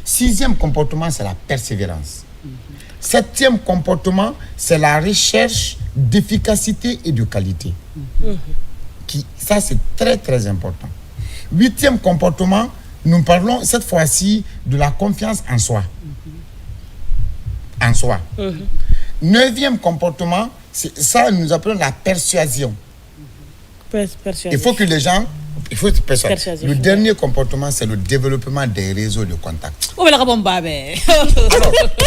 Sixième comportement, c'est la persévérance. Septième comportement, c'est la recherche d'efficacité et de qualité. Ça, c'est très, très important. Huitième comportement, nous parlons cette fois-ci de la confiance en soi. En soi. Neuvième comportement, ça, nous appelons la persuasion. Il faut que les gens... Il faut être persuadé. Le dernier comportement, c'est le développement des réseaux de contacts. Alors,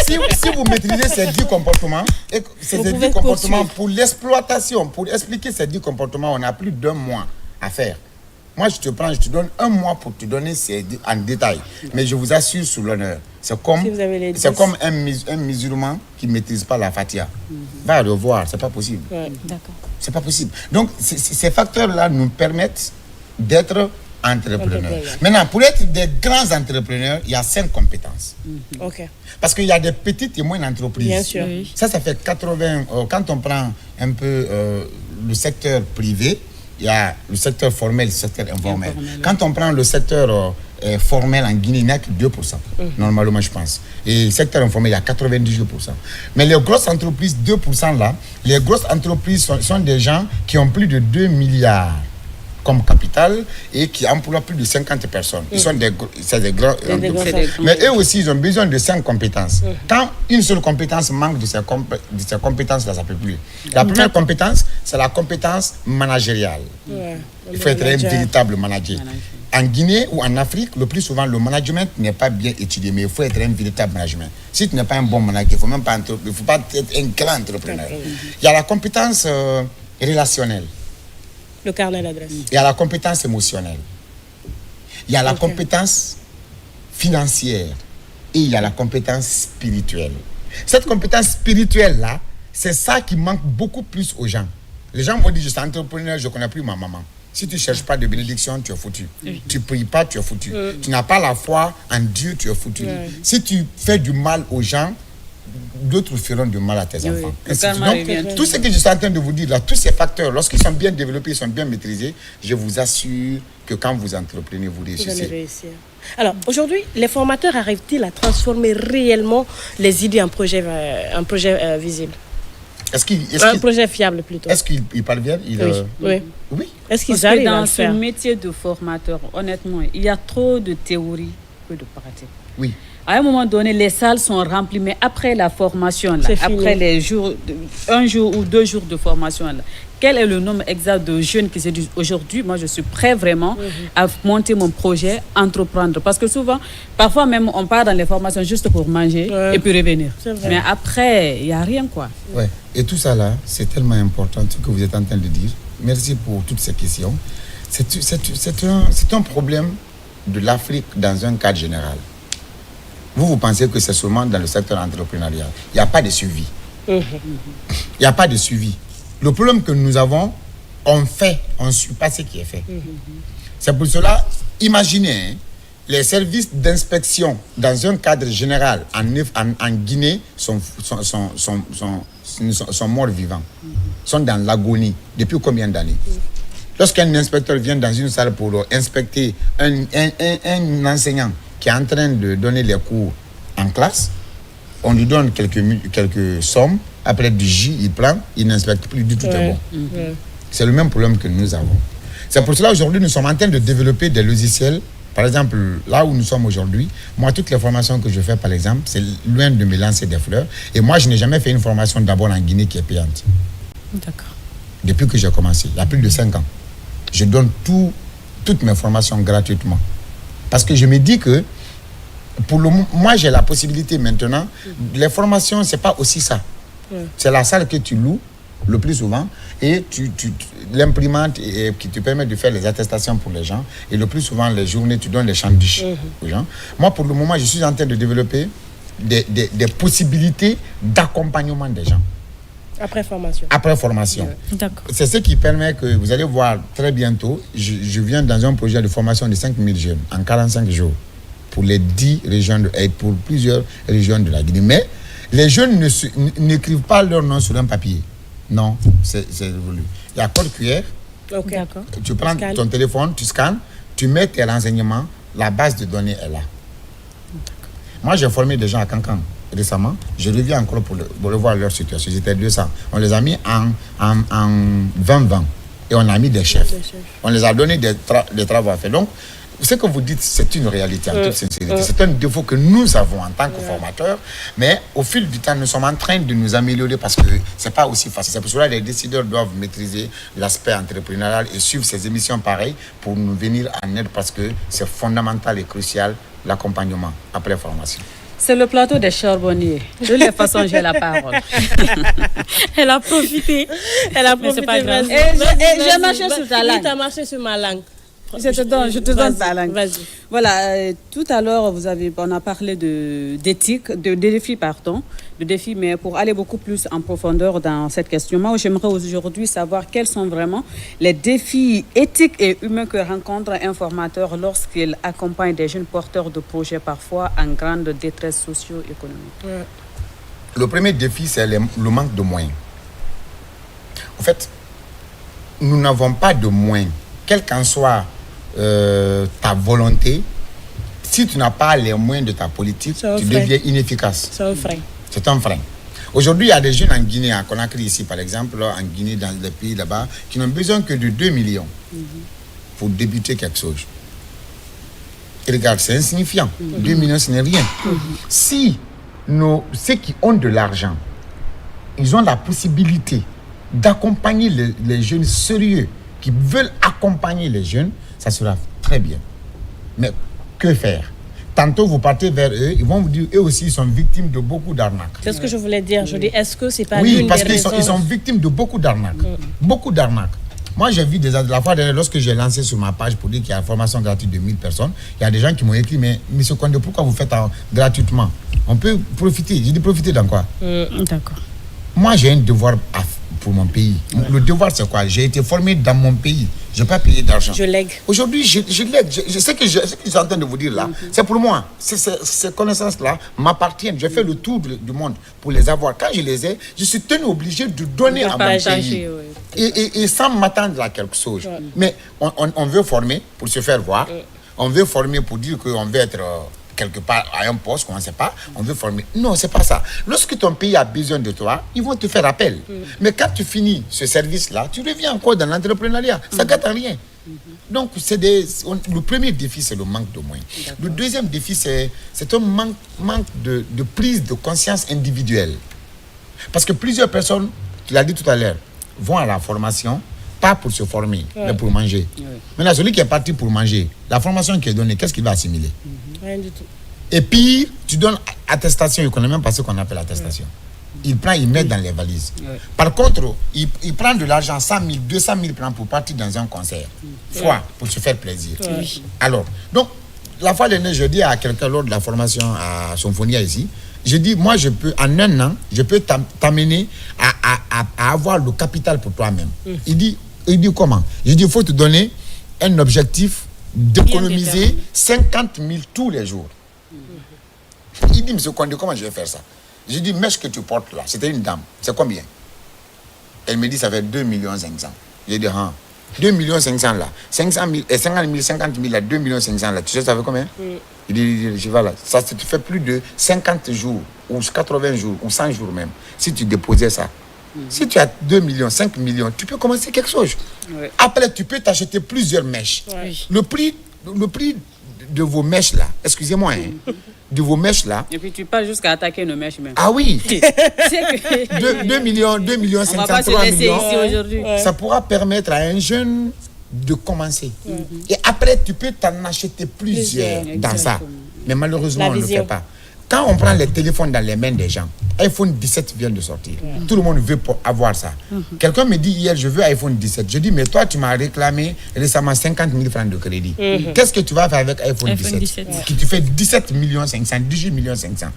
si vous maîtrisez ces 10 comportements, pour l'exploitation, pour expliquer ces 10 comportements, on a plus d'1 mois à faire. Moi, je te donne 1 mois pour te donner en détail. Mais je vous assure sous l'honneur, c'est comme un musulman qui ne maîtrise pas la Fatiha. Va le voir, c'est pas possible. D'accord. C'est pas possible. Donc, ces facteurs-là nous permettent d'être entrepreneurs. Maintenant, pour être des grands entrepreneurs, il y a 5 compétences. Parce qu'il y a des petites et moyennes entreprises. Bien sûr. Ça fait 80... quand on prend un peu le secteur privé, il y a le secteur formel et le secteur informel. Quand on prend le secteur formel en Guinée, il n'y a que 2%. Normalement, je pense. Et le secteur informel, il y a 98%. Mais les grosses entreprises, 2% là, les grosses entreprises sont des gens qui ont plus de 2 milliards comme capital et qui emploient plus de 50 personnes. Ils sont des grands. Mais eux aussi, ils ont besoin de 5 compétences. Quand une seule compétence manque de ces compétences-là, ça ne peut plus. La première compétence, c'est la compétence managériale. Il faut être un véritable manager. En Guinée ou en Afrique, le plus souvent, le management n'est pas bien étudié, mais il faut être un véritable management. Si tu n'es pas un bon manager, il ne faut pas être un grand entrepreneur. Il y a la compétence relationnelle. Le carnet d'adresse. Il y a la compétence émotionnelle. Il y a la compétence financière. Et il y a la compétence spirituelle. Cette compétence spirituelle-là, c'est ça qui manque beaucoup plus aux gens. Les gens vont dire, je suis entrepreneur, je ne connais plus ma maman. Si tu ne cherches pas de bénédiction, tu es foutu. Tu ne pries pas, tu es foutu. Tu n'as pas la foi en Dieu, tu es foutu. Si tu fais du mal aux gens, d'autres feront du mal à tes enfants. Donc, tout ce que je suis en train de vous dire là, tous ces facteurs, lorsqu'ils sont bien développés, ils sont bien maîtrisés, je vous assure que quand vous entreprenez, vous réussissez. Vous allez réussir. Alors, aujourd'hui, les formateurs arrivent-ils à transformer réellement les idées en projet visible? Un projet fiable plutôt. Est-ce qu'ils parviennent? Oui. Est-ce qu'ils arrivent à le faire? Dans ce métier de formateur, honnêtement, il y a trop de théorie que de pratique. Oui. À un moment donné, les salles sont remplies, mais après la formation, là, C'est fini. après les jours, un jour ou 2 jours de formation, là, quel est le nombre exact de jeunes qui se disent aujourd'hui, moi je suis prêt vraiment à monter mon projet, entreprendre. Parce que souvent, parfois même, on part dans les formations juste pour manger Ouais. et puis revenir. C'est vrai. Mais après, il n'y a rien, quoi. Ouais. Et tout ça là, c'est tellement important ce que vous êtes en train de dire. Merci pour toutes ces questions. C'est un problème de l'Afrique dans un cadre général. Vous pensez que c'est seulement dans le secteur entrepreneurial. Il n'y a pas de suivi. Il n'y a pas de suivi. Le problème que nous avons, on ne suit pas ce qui est fait. C'est pour cela, imaginez, hein, les services d'inspection dans un cadre général en Guinée sont morts vivants, sont dans l'agonie depuis combien d'années? Lorsqu'un inspecteur vient dans une salle pour inspecter un enseignant qui est en train de donner les cours en classe, on lui donne quelques sommes, après du jus, il prend, il n'inspecte plus du tout. Ouais. C'est le même problème que nous avons. C'est pour cela aujourd'hui nous sommes en train de développer des logiciels. Par exemple, là où nous sommes aujourd'hui, moi, toutes les formations que je fais, par exemple, c'est loin de me lancer des fleurs. Et moi, je n'ai jamais fait une formation d'abord en Guinée qui est payante. D'accord. Depuis que j'ai commencé, il y a plus de 5 ans. Je donne toutes mes formations gratuitement. Parce que je me dis que, moi, j'ai la possibilité maintenant, les formations, ce n'est pas aussi ça. C'est la salle que tu loues le plus souvent et l'imprimante qui te permet de faire les attestations pour les gens. Et le plus souvent, les journées, tu donnes les sandwichs aux gens. Moi, pour le moment, je suis en train de développer des possibilités d'accompagnement des gens. Après formation. Après formation. D'accord. C'est ce qui permet que vous allez voir très bientôt, je viens dans un projet de formation de 5000 jeunes en 45 jours pour les 10 régions et pour plusieurs régions de la Guinée. Mais les jeunes n'écrivent pas leur nom sur un papier. Non, c'est évolué. Il y a code QR. Ok. D'accord. Tu prends Scanne. ton téléphone, tu scannes, tu mets tes renseignements, la base de données est là. Moi, j'ai formé des gens à Cancan récemment. Je reviens encore pour voir leur situation. C'était 200. On les a mis en 2020 et on a mis des chefs. On les a donné des travaux à faire. Donc, ce que vous dites, c'est une réalité en toute sincérité. C'est un défaut que nous avons en tant que formateurs, mais au fil du temps, nous sommes en train de nous améliorer parce que c'est pas aussi facile. C'est pour cela que les décideurs doivent maîtriser l'aspect entrepreneurial et suivre ces émissions pareilles pour nous venir en aide parce que c'est fondamental et crucial l'accompagnement après formation. C'est le plateau des charbonniers. De toute façon, j'ai la parole. Elle a profité. Elle a Mais c'est profité. pas grave. vas-y, Et vas-y, j'ai marché sur ta langue. Tu as marché sur ma langue. Je te donne ta langue. Vas-y. Voilà, tout à l'heure, on a parlé d'éthique, de défis, mais pour aller beaucoup plus en profondeur dans cette question, moi, j'aimerais aujourd'hui savoir quels sont vraiment les défis éthiques et humains que rencontre un formateur lorsqu'il accompagne des jeunes porteurs de projets, parfois en grande détresse socio-économique. Le premier défi, c'est le manque de moyens. En fait, nous n'avons pas de moyens, quelle qu'en soit ta volonté. Si tu n'as pas les moyens de ta politique, C'est un tu frein. deviens inefficace. C'est un frein. C'est un frein. Aujourd'hui, il y a des jeunes en Guinée, à Conakry ici par exemple, en Guinée, dans les pays là-bas, qui n'ont besoin que de 2 millions pour débuter quelque chose. Et regarde, c'est insignifiant. 2 millions, ce n'est rien. Si ceux qui ont de l'argent, ils ont la possibilité d'accompagner les jeunes sérieux, qui veulent accompagner les jeunes, ça sera très bien. Mais que faire? Tantôt, vous partez vers eux, ils vont vous dire, eux aussi, ils sont victimes de beaucoup d'arnaques. C'est ce que je voulais dire. Je dis, est-ce que c'est pas Oui, l'une parce des qu'ils raisons sont victimes de beaucoup d'arnaques. Beaucoup d'arnaques. Moi, j'ai vu la fois dernière, lorsque j'ai lancé sur ma page pour dire qu'il y a une formation gratuite de 1000 personnes, il y a des gens qui m'ont écrit, mais M. Condé, pourquoi vous faites gratuitement? On peut profiter. J'ai dit, profiter dans quoi? D'accord. Moi, j'ai un devoir pour mon pays. Le devoir, c'est quoi? J'ai été formé dans mon pays. Je n'ai pas payé d'argent. Je lègue. Aujourd'hui, je lègue. Je sais que je suis en train de vous dire là, c'est pour moi. Ces connaissances-là m'appartiennent. Je fais le tour du monde pour les avoir. Quand je les ai, je suis tenu obligé de donner à mon pays. Et sans m'attendre à quelque chose. Mais on veut former pour se faire voir. On veut former pour dire qu'on veut être quelque part à un poste qu'on ne sait pas, on veut former. Non, c'est pas ça. Lorsque ton pays a besoin de toi, ils vont te faire appel. Mais quand tu finis ce service-là, tu reviens encore dans l'entrepreneuriat. Ça gâte à rien. Donc, le premier défi, c'est le manque de moyens. Le deuxième défi, c'est un manque de prise de conscience individuelle. Parce que plusieurs personnes, tu l'as dit tout à l'heure, vont à la formation, pas pour se former, mais pour manger. Maintenant, celui qui est parti pour manger, la formation qui est donnée, qu'est-ce qu'il va assimiler? Rien du tout. Et puis, tu donnes attestation, il ne connaît même pas ce qu'on appelle attestation. Il prend, il met dans les valises. Par contre, il prend de l'argent, 100 000, 200 000 francs pour partir dans un concert. Pour se faire plaisir. Alors, donc, la fois dernière, je dis à quelqu'un lors de la formation à Symphonia ici, je dis, moi, je peux, en un an, je peux t'amener à avoir le capital pour toi-même. Il dit comment? Je dis, il faut te donner un objectif d'économiser 50 000 tous les jours. Il dit, monsieur Condé, comment je vais faire ça? Je dis, mais ce que tu portes là, c'était une dame, c'est combien? Elle me dit, ça fait 2 500 000. J'ai dit, 2 500 000 là, 500 000, 50 000, 50 000 là, 2 500 000 là, tu sais, ça fait combien? Il dit, je vais là, ça te fait plus de 50 jours, ou 80 jours, ou 100 jours même, si tu déposais ça. Si tu as 2 millions, 5 millions, tu peux commencer quelque chose. Après, tu peux t'acheter plusieurs mèches. Le prix de vos mèches là, excusez-moi, de vos mèches là. Et puis tu pars jusqu'à attaquer nos mèches même. Ah oui. 2 millions, 500, 3 millions. Ici aujourd'hui. Ça pourra permettre à un jeune de commencer. Et après, tu peux t'en acheter plusieurs dans ça. Mais malheureusement, on ne le fait pas. Quand on prend les téléphones dans les mains des gens, iPhone 17 vient de sortir. Tout le monde veut avoir ça. Quelqu'un me dit hier, je veux iPhone 17. Je dis, mais toi, tu m'as réclamé récemment 50 000 francs de crédit. Qu'est-ce que tu vas faire avec iPhone 17 qui te fait 17 500 000, 18 500 000.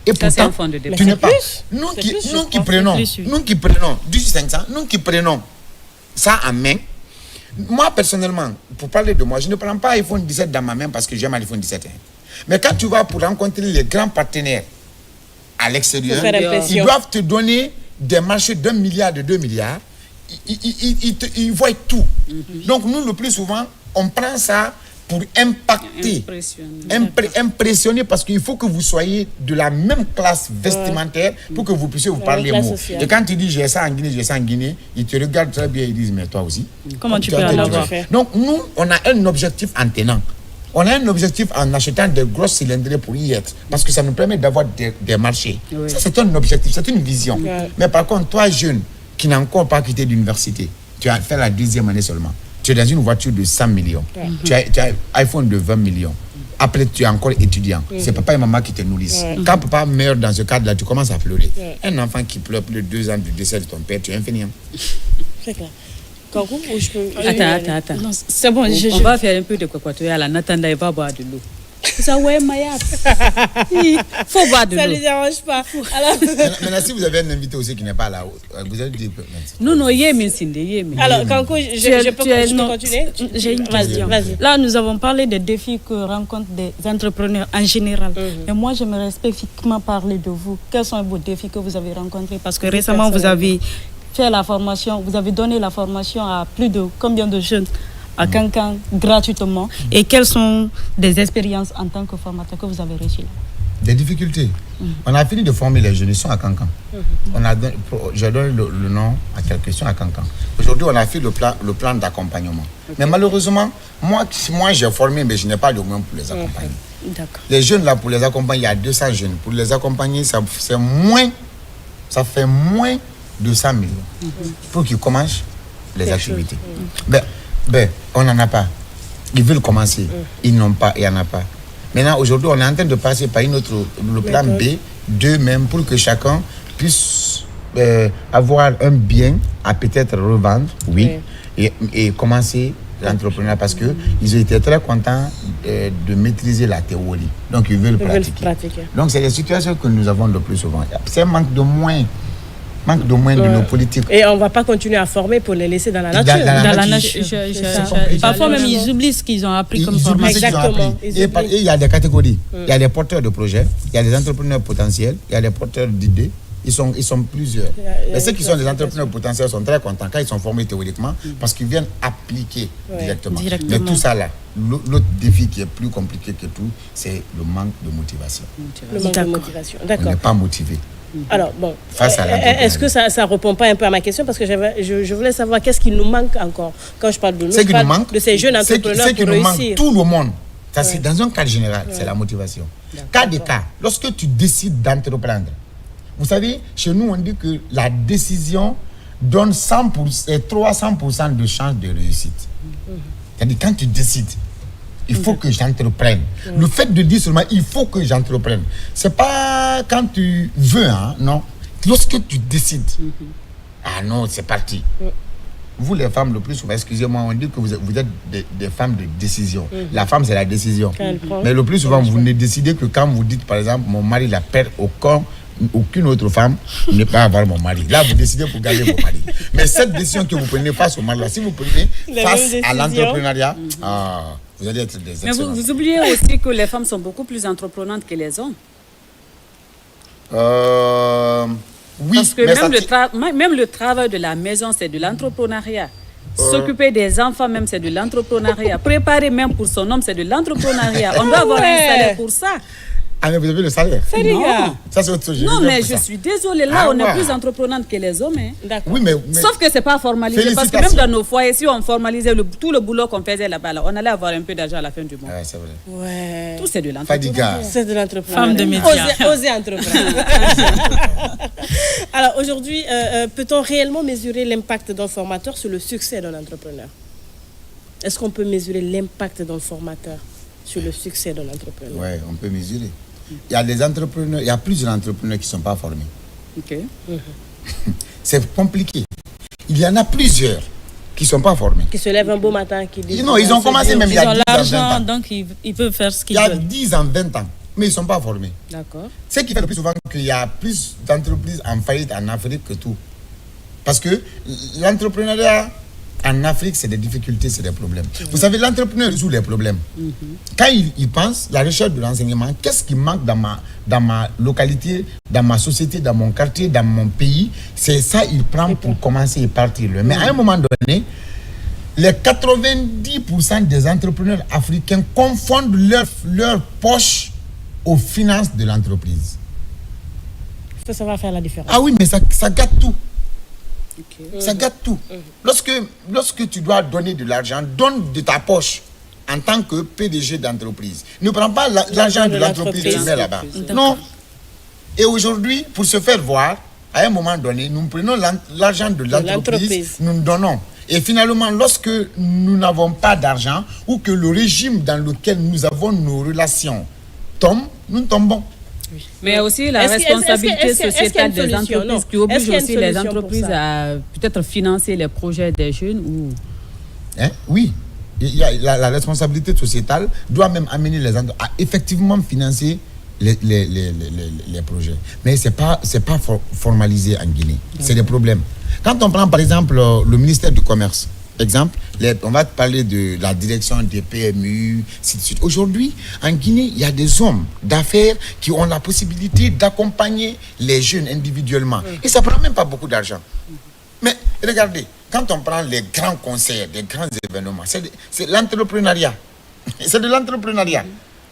Et pourtant, tu n'es pas. Nous qui prenons 18 500, nous qui prenons ça en main. Moi, personnellement, pour parler de moi, je ne prends pas iPhone 17 dans ma main parce que j'aime l'iPhone 17. Mais quand tu vas pour rencontrer les grands partenaires à l'extérieur, ils doivent te donner des marchés d'1 milliard, de 2 milliards. Ils voient tout. Donc nous, le plus souvent, on prend ça pour impacter, impressionner parce qu'il faut que vous soyez de la même classe vestimentaire pour que vous puissiez vous parler mots. Et quand tu dis j'ai ça en Guinée, ils te regardent très bien et ils disent mais toi aussi. Comment tu peux en avoir? Donc nous, on a un objectif en tenant. On a un objectif en achetant des grosses cylindrées pour y être. Parce que ça nous permet d'avoir des marchés. Ça, c'est un objectif, c'est une vision. Mais par contre, toi, jeune, qui n'as encore pas quitté l'université, tu as fait la 2e année seulement. Tu es dans une voiture de 100 millions. Tu as un iPhone de 20 millions. Après, tu es encore étudiant. C'est papa et maman qui te nourrissent. Quand papa meurt dans ce cadre-là, tu commences à pleurer. Un enfant qui pleure plus de 2 ans du décès de ton père, tu es infini. C'est clair. Ou je peux... Attends. Non, c'est bon, on va faire un peu de cocotoyal. En attendant, il va boire de l'eau. Ça, ouais, Mayat. Il faut boire de l'eau. Ça ne lui dérange pas. Alors... Maintenant, si vous avez un invité aussi qui n'est pas là, vous allez dire... Non, Yémen. Alors, Kankou, je peux continuer? J'ai une question. Vas-y. Là, nous avons parlé des défis que rencontrent des entrepreneurs en général. Mais moi, j'aimerais spécifiquement parler de vous. Quels sont vos défis que vous avez rencontrés? Parce que récemment, vous avez fait la formation, vous avez donné la formation à plus de combien de jeunes à Kankan gratuitement, et quelles sont des expériences en tant que formateur que vous avez reçues là? Des difficultés. On a fini de former les jeunes, ils sont à Kankan. Je donne le nom à quelques, ils sont à Kankan. Aujourd'hui, on a fait le plan d'accompagnement. Mais malheureusement, moi j'ai formé, mais je n'ai pas de moyens pour les accompagner. Les jeunes là, pour les accompagner, il y a 200 jeunes. Pour les accompagner, ça fait moins de 100 millions pour qu'ils commencent les activités. Ben, on n'en a pas. Ils veulent commencer. Ils n'ont pas, il n'y en a pas. Maintenant, aujourd'hui, on est en train de passer par le plan B2 même pour que chacun puisse avoir un bien à peut-être revendre, et commencer l'entrepreneuriat parce qu'ils ont été très contents de maîtriser la théorie. Donc, ils veulent pratiquer. Donc, c'est les situations que nous avons le plus souvent. C'est un manque de moyens de nos politiques. Et on ne va pas continuer à former pour les laisser dans la nature. Dans la nature. Parfois même, ils oublient ce qu'ils ont appris comme formation. Exactement. Et il y a des catégories. Il y a des porteurs de projets, il y a des entrepreneurs potentiels, il y a des porteurs d'idées. Ils sont plusieurs. Mais ceux qui sont des entrepreneurs potentiels sont très contents quand ils sont formés théoriquement parce qu'ils viennent appliquer directement. Mais tout ça là, l'autre défi qui est plus compliqué que tout, c'est le manque de motivation. Le manque de motivation, d'accord. On n'est pas motivé. Alors, bon, Face à l'entrepreneuriat. est-ce que ça ne répond pas un peu à ma question? Parce que je voulais savoir qu'est-ce qui nous manque encore. Quand je parle de nous, Ce je qui parle nous manque, de ces jeunes entrepreneurs ce qui pour nous manque, réussir. tout le monde. Ça, c'est dans un cadre général, c'est la motivation. Cas des cas, lorsque tu décides d'entreprendre, vous savez, chez nous, on dit que la décision donne 300% de chance de réussite. C'est-à-dire, quand tu décides, il faut que j'entreprenne. Le fait de dire seulement, il faut que j'entreprenne, c'est pas quand tu veux, hein, non. Lorsque tu décides, ah non, c'est parti. Vous, les femmes, le plus souvent, excusez-moi, on dit que vous êtes des femmes de décision. La femme, c'est la décision. Mais le plus souvent, vous ne décidez que quand vous dites, par exemple, mon mari la perd au corps, aucune autre femme ne peut avoir mon mari. Là, vous décidez pour garder vos maris. Mais cette décision que vous prenez face au mari, là, si vous prenez face à l'entrepreneuriat, vous allez être des excellents. Mais vous oubliez aussi que les femmes sont beaucoup plus entreprenantes que les hommes. Oui, parce que même le travail de la maison, c'est de l'entrepreneuriat. S'occuper des enfants, même, c'est de l'entrepreneuriat. Préparer même pour son homme, c'est de l'entrepreneuriat. On doit avoir un salaire pour ça. Ah, mais vous avez le salaire? Non. Ça, c'est autre chose. Non, mais je suis désolée. Là, on est plus entreprenante que les hommes. Hein. D'accord. Oui, mais sauf que ce n'est pas formalisé. Parce que même dans nos foyers, si on formalisait tout le boulot qu'on faisait là-bas, là, on allait avoir un peu d'argent à la fin du mois. Ouais, c'est vrai. Ouais. Tout, c'est de l'entrepreneuriat. C'est de l'entrepreneuriat. Femme de médias. Oser entreprendre. Alors, aujourd'hui, peut-on réellement mesurer l'impact d'un formateur sur le succès d'un entrepreneur? Est-ce qu'on peut mesurer l'impact d'un formateur sur le succès d'un entrepreneur? Oui, on peut mesurer. Il y a des entrepreneurs, il y a plusieurs entrepreneurs qui ne sont pas formés. Ok. C'est compliqué. Il y en a plusieurs qui ne sont pas formés. Qui se lèvent un beau matin, qui disent... Non, ils ont commencé même il y a 10 ans, 20 l'argent, ans. donc ils peuvent faire ce qu'ils Il y a veulent. 10 ans, 20 ans, mais ils ne sont pas formés. D'accord. Ce qui fait le plus souvent qu'il y a plus d'entreprises en faillite en Afrique que tout. Parce que l'entrepreneuriat en Afrique, c'est des difficultés, c'est des problèmes. Vous savez, l'entrepreneur résout les problèmes. Quand il pense, la recherche de l'enseignement, qu'est-ce qui manque dans ma localité, dans ma société, dans mon quartier, dans mon pays, c'est ça il prend pour commencer et partir. Mais à un moment donné, les 90% des entrepreneurs africains confondent leur poche aux finances de l'entreprise. Il faut savoir faire la différence. Ah oui, mais ça gâte tout. Ok. Ça gâte tout. Lorsque tu dois donner de l'argent, donne de ta poche en tant que PDG d'entreprise. Ne prends pas l'argent de l'entreprise que tu mets là-bas. Non. Et aujourd'hui, pour se faire voir, à un moment donné, nous prenons l'argent de l'entreprise, nous donnons. Et finalement, lorsque nous n'avons pas d'argent ou que le régime dans lequel nous avons nos relations tombe, nous tombons. Mais aussi la responsabilité sociétale des entreprises qui oblige aussi les entreprises à peut-être financer les projets des jeunes ou... Oui, il y a la responsabilité sociétale doit même amener les entreprises à effectivement financer les projets. Mais ce n'est pas formalisé en Guinée. C'est des problèmes. Quand on prend par exemple le ministère du Commerce, exemple, on va parler de la direction des PMU, ainsi de suite. Aujourd'hui, en Guinée, il y a des hommes d'affaires qui ont la possibilité d'accompagner les jeunes individuellement. Et ça ne prend même pas beaucoup d'argent. Mais regardez, quand on prend les grands concerts, les grands événements, c'est l'entrepreneuriat. C'est de l'entrepreneuriat.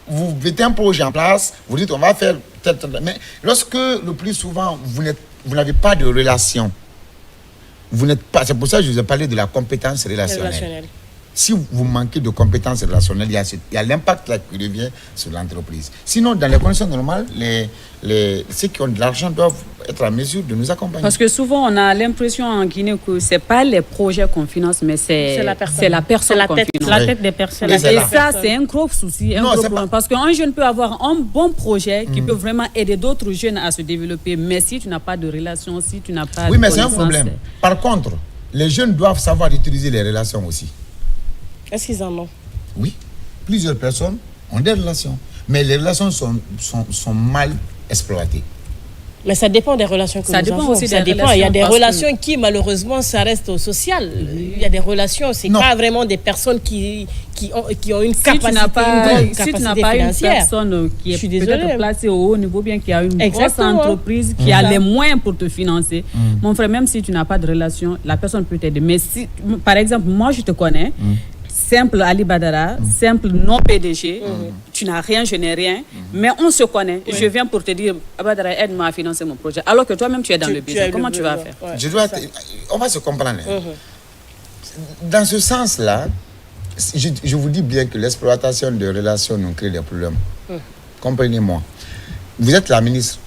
Vous mettez un projet en place, vous dites on va faire... Mais lorsque le plus souvent, vous n'avez pas de relation, vous n'êtes pas, c'est pour ça que je vous ai parlé de la compétence relationnelle. Si vous manquez de compétences relationnelles, il y a l'impact là qui revient sur l'entreprise. Sinon, dans les conditions normales, ceux qui ont de l'argent doivent être en mesure de nous accompagner. Parce que souvent, on a l'impression en Guinée que ce n'est pas les projets qu'on finance, mais c'est la personne qu'on finance. La tête des personnes. Et ça, c'est un gros souci. Parce qu'un jeune peut avoir un bon projet qui peut vraiment aider d'autres jeunes à se développer. Mais si tu n'as pas de relation, si tu n'as pas de mais c'est un problème. Par contre, les jeunes doivent savoir utiliser les relations aussi. Est-ce qu'ils en ont? Oui, plusieurs personnes ont des relations, mais les relations sont mal exploitées. Mais ça dépend des relations que nous avons. Aussi ça dépend. Il y a des relations qui, malheureusement, ça reste au social. Il y a des relations, c'est pas vraiment des personnes qui ont une capacité financière. Si tu n'as pas une personne qui est peut-être placée au haut niveau, bien qui a une grosse entreprise, qui a les moyens pour te financer, mon frère, même si tu n'as pas de relation, la personne peut t'aider. Mais si, par exemple, moi, je te connais, simple Ali Badara, simple non PDG. Tu n'as rien, je n'ai rien. Mais on se connaît. Je viens pour te dire, Badara, aide-moi à financer mon projet. Alors que toi-même, tu es dans le business. Comment tu vas faire? On va se comprendre. Dans ce sens-là, je vous dis bien que l'exploitation de relations nous crée des problèmes. Comprenez-moi. Vous êtes la ministre.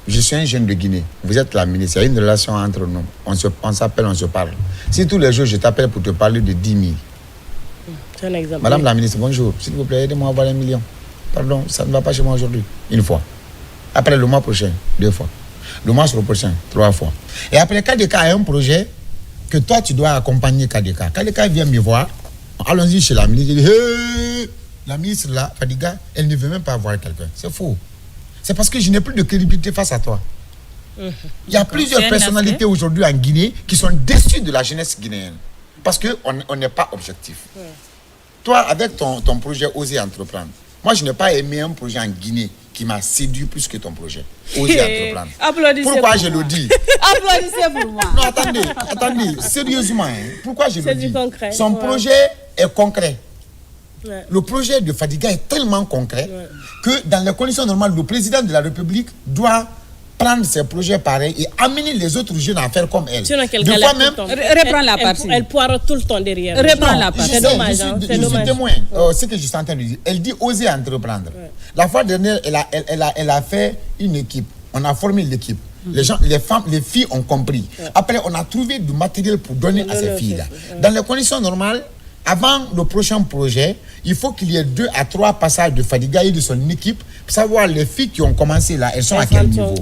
Je suis un jeune de Guinée. Vous êtes la ministre. Il y a une relation entre nous. On s'appelle, on se parle. Si tous les jours je t'appelle pour te parler de 10 000. C'est un exemple. Madame la ministre, bonjour. S'il vous plaît, aidez-moi à avoir 1 million. Pardon, ça ne va pas chez moi aujourd'hui. Une fois. Après le mois prochain, 2 fois. Le mois prochain, 3 fois. Et après, KDK a un projet que toi, tu dois accompagner KDK. KDK vient me voir. Allons-y chez la ministre. Il dit, hey, la ministre là, Fadiga, elle ne veut même pas voir quelqu'un. C'est faux. C'est parce que je n'ai plus de crédibilité face à toi. Il y a plusieurs personnalités aujourd'hui en Guinée qui sont déçues de la jeunesse guinéenne. Parce qu'on n'est pas objectif. Toi, avec ton projet Oser Entreprendre, moi, je n'ai pas aimé un projet en Guinée qui m'a séduit plus que ton projet. Oser Entreprendre. Applaudissez. Pourquoi je le dis? Applaudissez pour moi. Non, attendez, sérieusement. Pourquoi je le dis? C'est du concret. Son projet est concret. Le projet de Fadiga est tellement concret que dans les conditions normales, le président de la République doit prendre ses projets pareils et amener les autres jeunes à faire comme elle. Sinon, de fois même, reprends la partie. Elle poireau tout le temps derrière. Reprends la partie. C'est dommage. Je suis témoin. Ce que je suis en train de dire. Elle dit oser entreprendre. La fois dernière, elle a fait une équipe. On a formé l'équipe. Les gens, les femmes, les filles ont compris. Après, on a trouvé du matériel pour donner à ces filles-là. Dans les conditions normales, avant le prochain projet, il faut qu'il y ait 2 à 3 passages de Fadiga et de son équipe pour savoir les filles qui ont commencé là, elles sont à quel niveau.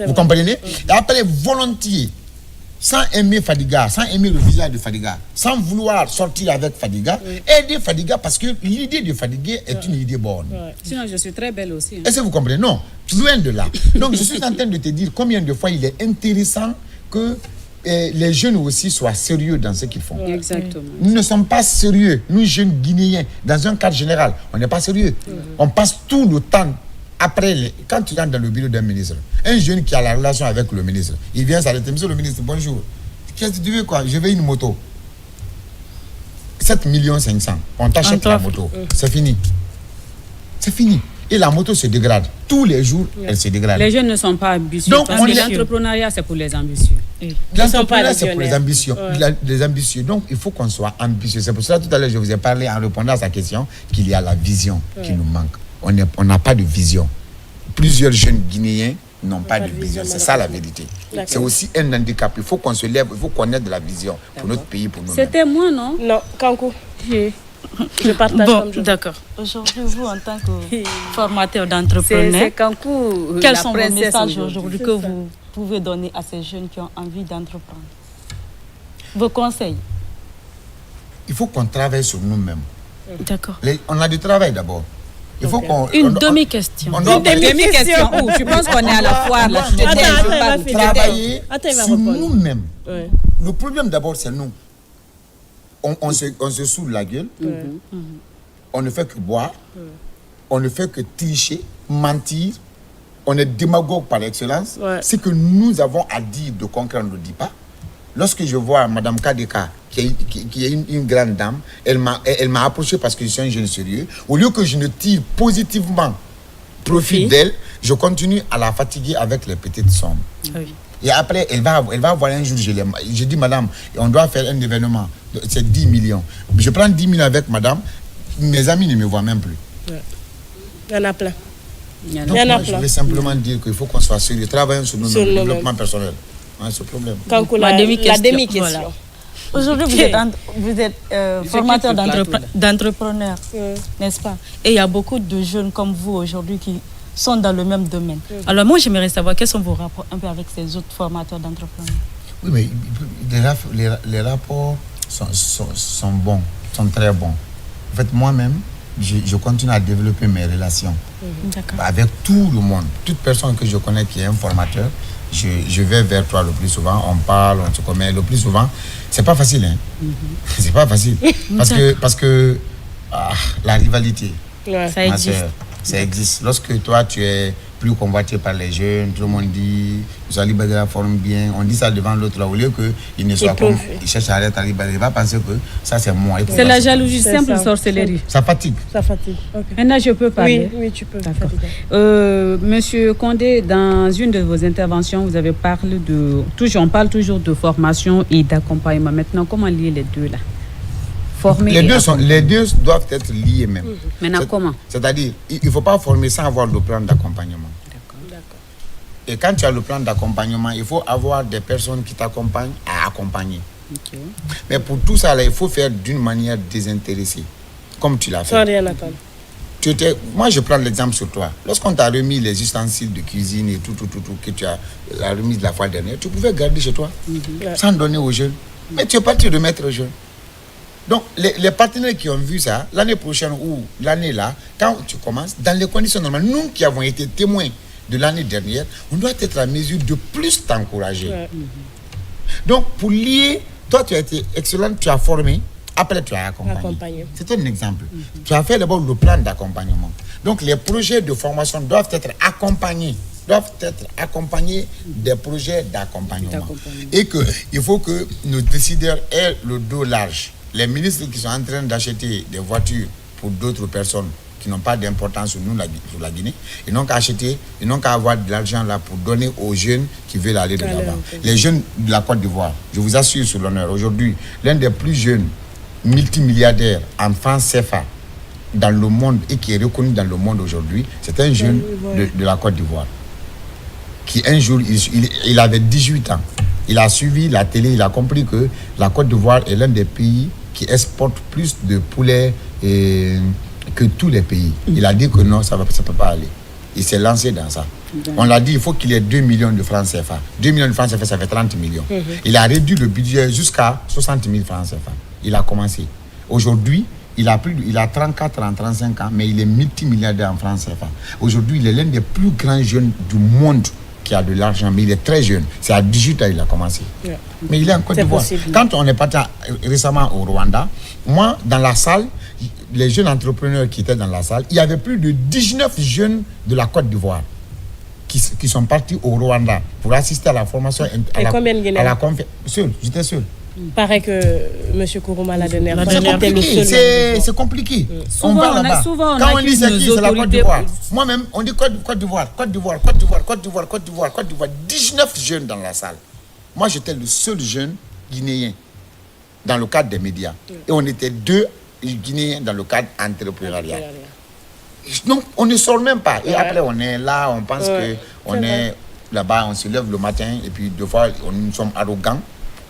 Vous comprenez? Et après, volontiers, sans aimer Fadiga, sans aimer le visage de Fadiga, sans vouloir sortir avec Fadiga, aider Fadiga parce que l'idée de Fadiga est une idée bonne. Sinon, je suis très belle aussi. Est-ce que vous comprenez? Non, loin de là. Donc, je suis en train de te dire combien de fois il est intéressant que les jeunes aussi soient sérieux dans ce qu'ils font. Exactement. Nous ne sommes pas sérieux, nous jeunes Guinéens, dans un cadre général, on n'est pas sérieux. On passe tout le temps après, quand tu rentres dans le bureau d'un ministre, un jeune qui a la relation avec le ministre, il vient s'arrêter, monsieur le ministre, bonjour. Qu'est-ce que tu veux quoi? Je veux une moto. 7,5 millions, on t'achète la moto. C'est fini. C'est fini. Et la moto se dégrade. Tous les jours, elle se dégrade. Les jeunes ne sont pas ambitieux. Donc, parce que l'entrepreneuriat, c'est pour les ambitieux. L'entrepreneuriat, c'est pour les ambitieux. Les ambitieux. Donc, il faut qu'on soit ambitieux. C'est pour ça, tout à l'heure, je vous ai parlé en répondant à sa question qu'il y a la vision qui nous manque. On n'a pas de vision. Plusieurs jeunes Guinéens n'ont pas de vision. C'est ça la vérité. C'est aussi un handicap. Il faut qu'on se lève, il faut qu'on ait de la vision pour notre pays, pour nous. C'était moi, non? Non, Kankou. Je partage comme je. D'accord. Aujourd'hui, vous, en tant que formateur d'entrepreneurs, c'est Kankou, quels sont vos messages aujourd'hui que vous pouvez donner à ces jeunes qui ont envie d'entreprendre? Vos conseils? Il faut qu'on travaille sur nous-mêmes. D'accord. On a du travail d'abord. Il faut qu'on... Une demi-question. Une demi-question où tu penses qu'on est à la foire là, tu te travailler sur nous-mêmes. Le problème d'abord, c'est nous. On se saoule la gueule. On ne fait que boire. On ne fait que tricher, mentir. On est démagogue par excellence. Ce que nous avons à dire de concret, on ne le dit pas. Lorsque je vois Mme Kadeka, qui est une grande dame, elle m'a approché parce que je suis un jeune sérieux. Au lieu que je ne tire positivement profit d'elle, je continue à la fatiguer avec les petites sommes. Et après, elle va avoir un jour, je dis, madame, on doit faire un événement, c'est 10 millions. Je prends 10 millions avec madame, mes amis ne me voient même plus. Il y en a plein. Donc, moi, je vais simplement dire qu'il faut qu'on soit sérieux, travaillons sur notre développement personnel. C'est le problème. Kankou, la demi-question. Voilà. Aujourd'hui, vous êtes formateur d'entrepreneurs, n'est-ce pas? Et il y a beaucoup de jeunes comme vous aujourd'hui qui sont dans le même domaine. Alors moi, j'aimerais savoir quels sont vos rapports un peu avec ces autres formateurs d'entrepreneurs. Oui, mais les rapports sont bons, sont très bons. En fait, moi-même, je continue à développer mes relations avec tout le monde. Toute personne que je connais qui est un formateur, je vais vers toi le plus souvent, on parle, on se connaît le plus souvent. C'est pas facile, hein. C'est pas facile. Parce que la rivalité, ça existe. Ça existe. Lorsque toi, tu es plus convoité par les jeunes. Tout le monde dit que Ali Badara forme bien. On dit ça devant l'autre là, au lieu qu'il ne soit comme. Il cherche à arrêter Ali Badara. Il va penser que ça c'est moi. C'est la jalousie, simple sorcellerie. Ça fatigue. Ça fatigue. Okay. Maintenant, je peux parler. Oui, tu peux. Monsieur Condé, dans une de vos interventions, vous avez parlé de. On parle toujours de formation et d'accompagnement. Maintenant, comment lier les deux là? Les deux doivent être liés même. Maintenant, comment? C'est-à-dire, il ne faut pas former sans avoir le plan d'accompagnement. D'accord. Et quand tu as le plan d'accompagnement, il faut avoir des personnes qui t'accompagnent à accompagner. Okay. Mais pour tout ça, là, il faut faire d'une manière désintéressée, comme tu l'as fait. Sans rien attendre. Moi, je prends l'exemple sur toi. Lorsqu'on t'a remis les ustensiles de cuisine et tout, que tu as la remise de la fois dernière, tu pouvais garder chez toi, sans donner aux jeunes. Mais tu es parti remettre aux jeunes. Donc, les partenaires qui ont vu ça, l'année prochaine ou l'année là, quand tu commences, dans les conditions normales, nous qui avons été témoins de l'année dernière, on doit être à mesure de plus t'encourager. Ouais. Donc, pour lier, toi, tu as été excellent, tu as formé, après tu as accompagné. C'est un exemple. Tu as fait d'abord le plan d'accompagnement. Donc, les projets de formation doivent être accompagnés des projets d'accompagnement. Et qu'il faut que nos décideurs aient le dos large. Les ministres qui sont en train d'acheter des voitures pour d'autres personnes qui n'ont pas d'importance sur nous, sur la Guinée, ils n'ont qu'à acheter, ils n'ont qu'à avoir de l'argent là pour donner aux jeunes qui veulent aller de là-bas. Les jeunes de la Côte d'Ivoire, je vous assure sur l'honneur, aujourd'hui, l'un des plus jeunes multimilliardaires en France CFA dans le monde et qui est reconnu dans le monde aujourd'hui, c'est un jeune de la Côte d'Ivoire qui un jour, il avait 18 ans. Il a suivi la télé, il a compris que la Côte d'Ivoire est l'un des pays qui exporte plus de poulets que tous les pays. Il a dit que non, ça ne peut pas aller. Il s'est lancé dans ça. On l'a dit, il faut qu'il y ait 2 millions de francs CFA. 2 millions de francs CFA, ça fait 30 millions. Il a réduit le budget jusqu'à 60 000 francs CFA. Il a commencé. Aujourd'hui, il a 34 ans, 35 ans, mais il est multimilliardaire en francs CFA. Aujourd'hui, il est l'un des plus grands jeunes du monde qui a de l'argent, mais il est très jeune. C'est à 18 ans qu'il a commencé. Mais il est en Côte d'Ivoire. Quand on est parti récemment au Rwanda, moi, dans la salle, les jeunes entrepreneurs qui étaient dans la salle, il y avait plus de 19 jeunes de la Côte d'Ivoire qui sont partis au Rwanda pour assister à la formation. Combien de Guinéens? J'étais seul. Il paraît que M. Kourouma l'a dernière fois. C'est compliqué. On va là-bas. Quand on dit c'est qui, c'est la Côte d'Ivoire. Moi-même, on dit Côte d'Ivoire. 19 jeunes dans la salle. Moi, j'étais le seul jeune guinéen dans le cadre des médias. Et on était 2 Guinéens dans le cadre entrepreneurial. Donc, on ne sort même pas. Et après, on est là, on pense qu'on est là-bas, on se lève le matin, et puis 2 fois, nous sommes arrogants.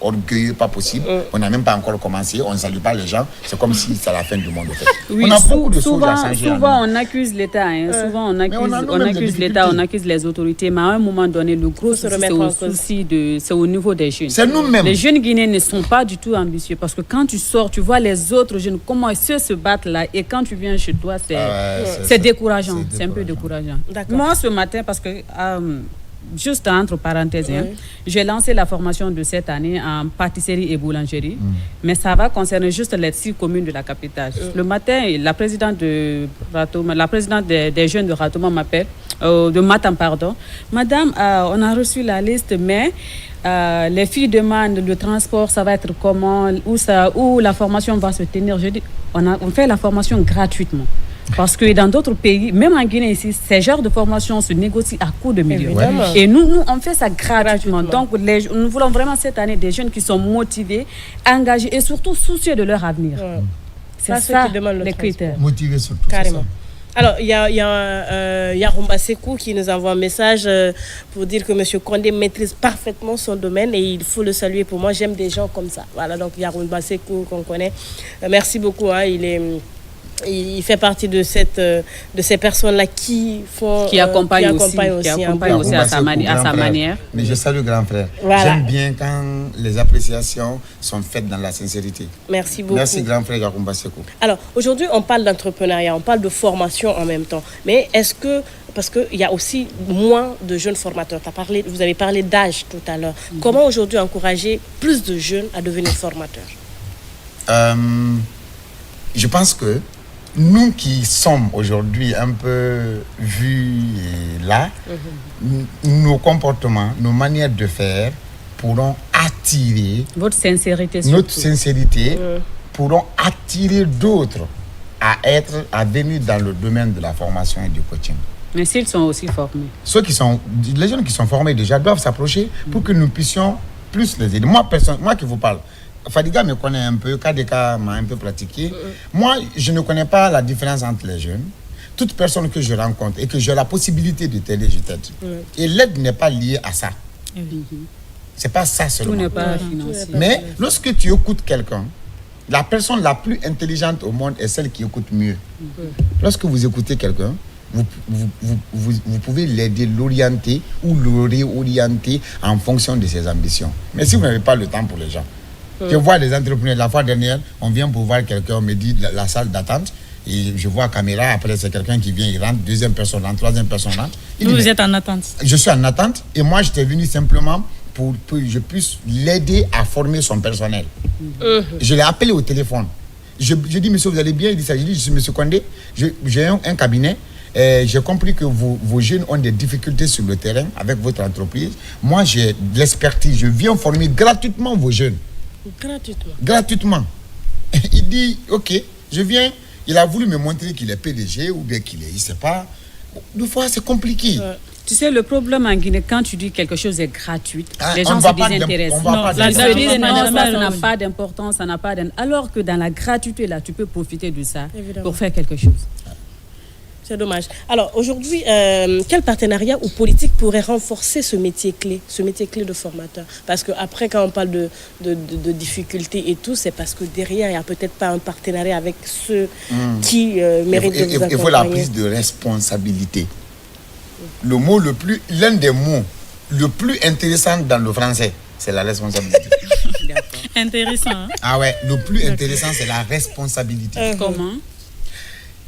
Orgueilleux, pas possible. On n'a même pas encore commencé, on ne salue pas les gens. C'est comme si c'est la fin du monde. En fait. Oui, on a beaucoup de choses à changer. Souvent, on accuse l'État. Souvent, on accuse l'État, on accuse les autorités. Mais à un moment donné, le gros souci, c'est au niveau des jeunes. C'est nous-mêmes. Les jeunes Guinéens ne sont pas du tout ambitieux. Parce que quand tu sors, tu vois les autres jeunes, comment ils se battent là. Et quand tu viens chez toi, c'est décourageant. C'est un peu décourageant. Moi, ce matin, parce que... juste entre parenthèses, j'ai lancé la formation de cette année en pâtisserie et boulangerie, mais ça va concerner juste les 6 communes de la capitale. Le matin, la présidente des jeunes de Ratoma m'appelle, de Matam, pardon. Madame, on a reçu la liste, mais les filles demandent le transport, ça va être comment, où la formation va se tenir. Je dis, on fait la formation gratuitement. Parce que dans d'autres pays, même en Guinée ici, ces genres de formation se négocient à coups de millions. Et nous, on fait ça gratuitement. Donc, nous voulons vraiment cette année des jeunes qui sont motivés, engagés et surtout soucieux de leur avenir. C'est ça les critères. Motivés surtout. Carrément. Alors, il y a Yarumba Sekou qui nous envoie un message pour dire que M. Condé maîtrise parfaitement son domaine et il faut le saluer. Pour moi, j'aime des gens comme ça. Voilà, donc Yarumba Sekou qu'on connaît. Merci beaucoup. Il fait partie de ces personnes-là qui accompagnent aussi à sa manière. Mais je salue grand frère. Voilà. J'aime bien quand les appréciations sont faites dans la sincérité. Merci beaucoup. Merci grand frère Yarumba Sekou. Alors, aujourd'hui, on parle d'entrepreneuriat, on parle de formation en même temps. Mais est-ce que, parce qu'il y a aussi moins de jeunes formateurs, vous avez parlé d'âge tout à l'heure. Comment aujourd'hui encourager plus de jeunes à devenir formateurs? Je pense que nous qui sommes aujourd'hui un peu vus là, nos comportements, nos manières de faire pourront attirer Votre sincérité notre surtout. sincérité, pourront attirer d'autres à venir dans le domaine de la formation et du coaching. Mais s'ils sont aussi formés. Les jeunes qui sont formés déjà doivent s'approcher pour que nous puissions plus les aider. Moi qui vous parle, Fadiga me connaît un peu, Kadeka m'a un peu pratiqué. Moi, je ne connais pas la différence entre les jeunes. Toute personne que je rencontre et que j'ai la possibilité de t'aider, je t'aide. Et l'aide n'est pas liée à ça. C'est pas ça Tout seulement. n'est pas financier. Mais lorsque tu écoutes quelqu'un, la personne la plus intelligente au monde est celle qui écoute mieux. Lorsque vous écoutez quelqu'un, vous pouvez l'aider, l'orienter ou le réorienter en fonction de ses ambitions. Mais si vous n'avez pas le temps pour les gens, je vois des entrepreneurs, la fois dernière, on vient pour voir quelqu'un, on me dit la salle d'attente, et je vois caméra, après c'est quelqu'un qui vient, il rentre, deuxième personne rentre, troisième personne rentre. Vous êtes en attente. Je suis en attente et moi j'étais venu simplement pour que je puisse l'aider à former son personnel. Je l'ai appelé au téléphone. Je dis, monsieur, vous allez bien? Il dit ça. Je dis, je suis monsieur Condé, j'ai un cabinet. J'ai compris que vos jeunes ont des difficultés sur le terrain avec votre entreprise. Moi, j'ai de l'expertise. Je viens former gratuitement vos jeunes. Gratuitement. Il dit, ok, je viens. Il a voulu me montrer qu'il est PDG ou bien qu'il est, il ne sait pas. Des fois, c'est compliqué. Tu sais, le problème en Guinée, quand tu dis quelque chose est gratuit, les on gens ne se va pas désintéressent. on va pas Ils se désintéressent. disent, non, ça n'a pas d'importance, ça n'a pas d'importance. Alors que dans la gratuité, là, tu peux profiter de ça pour faire quelque chose. C'est dommage. Alors aujourd'hui, quel partenariat ou politique pourrait renforcer ce métier clé de formateur? Parce qu'après, quand on parle de difficultés et tout, c'est parce que derrière, il n'y a peut-être pas un partenariat avec ceux qui méritent de vous accompagner. Il faut la prise de responsabilité. L'un des mots le plus intéressant dans le français, c'est la responsabilité. Intéressant. Hein? Ah ouais, le plus intéressant, c'est la responsabilité. Comment?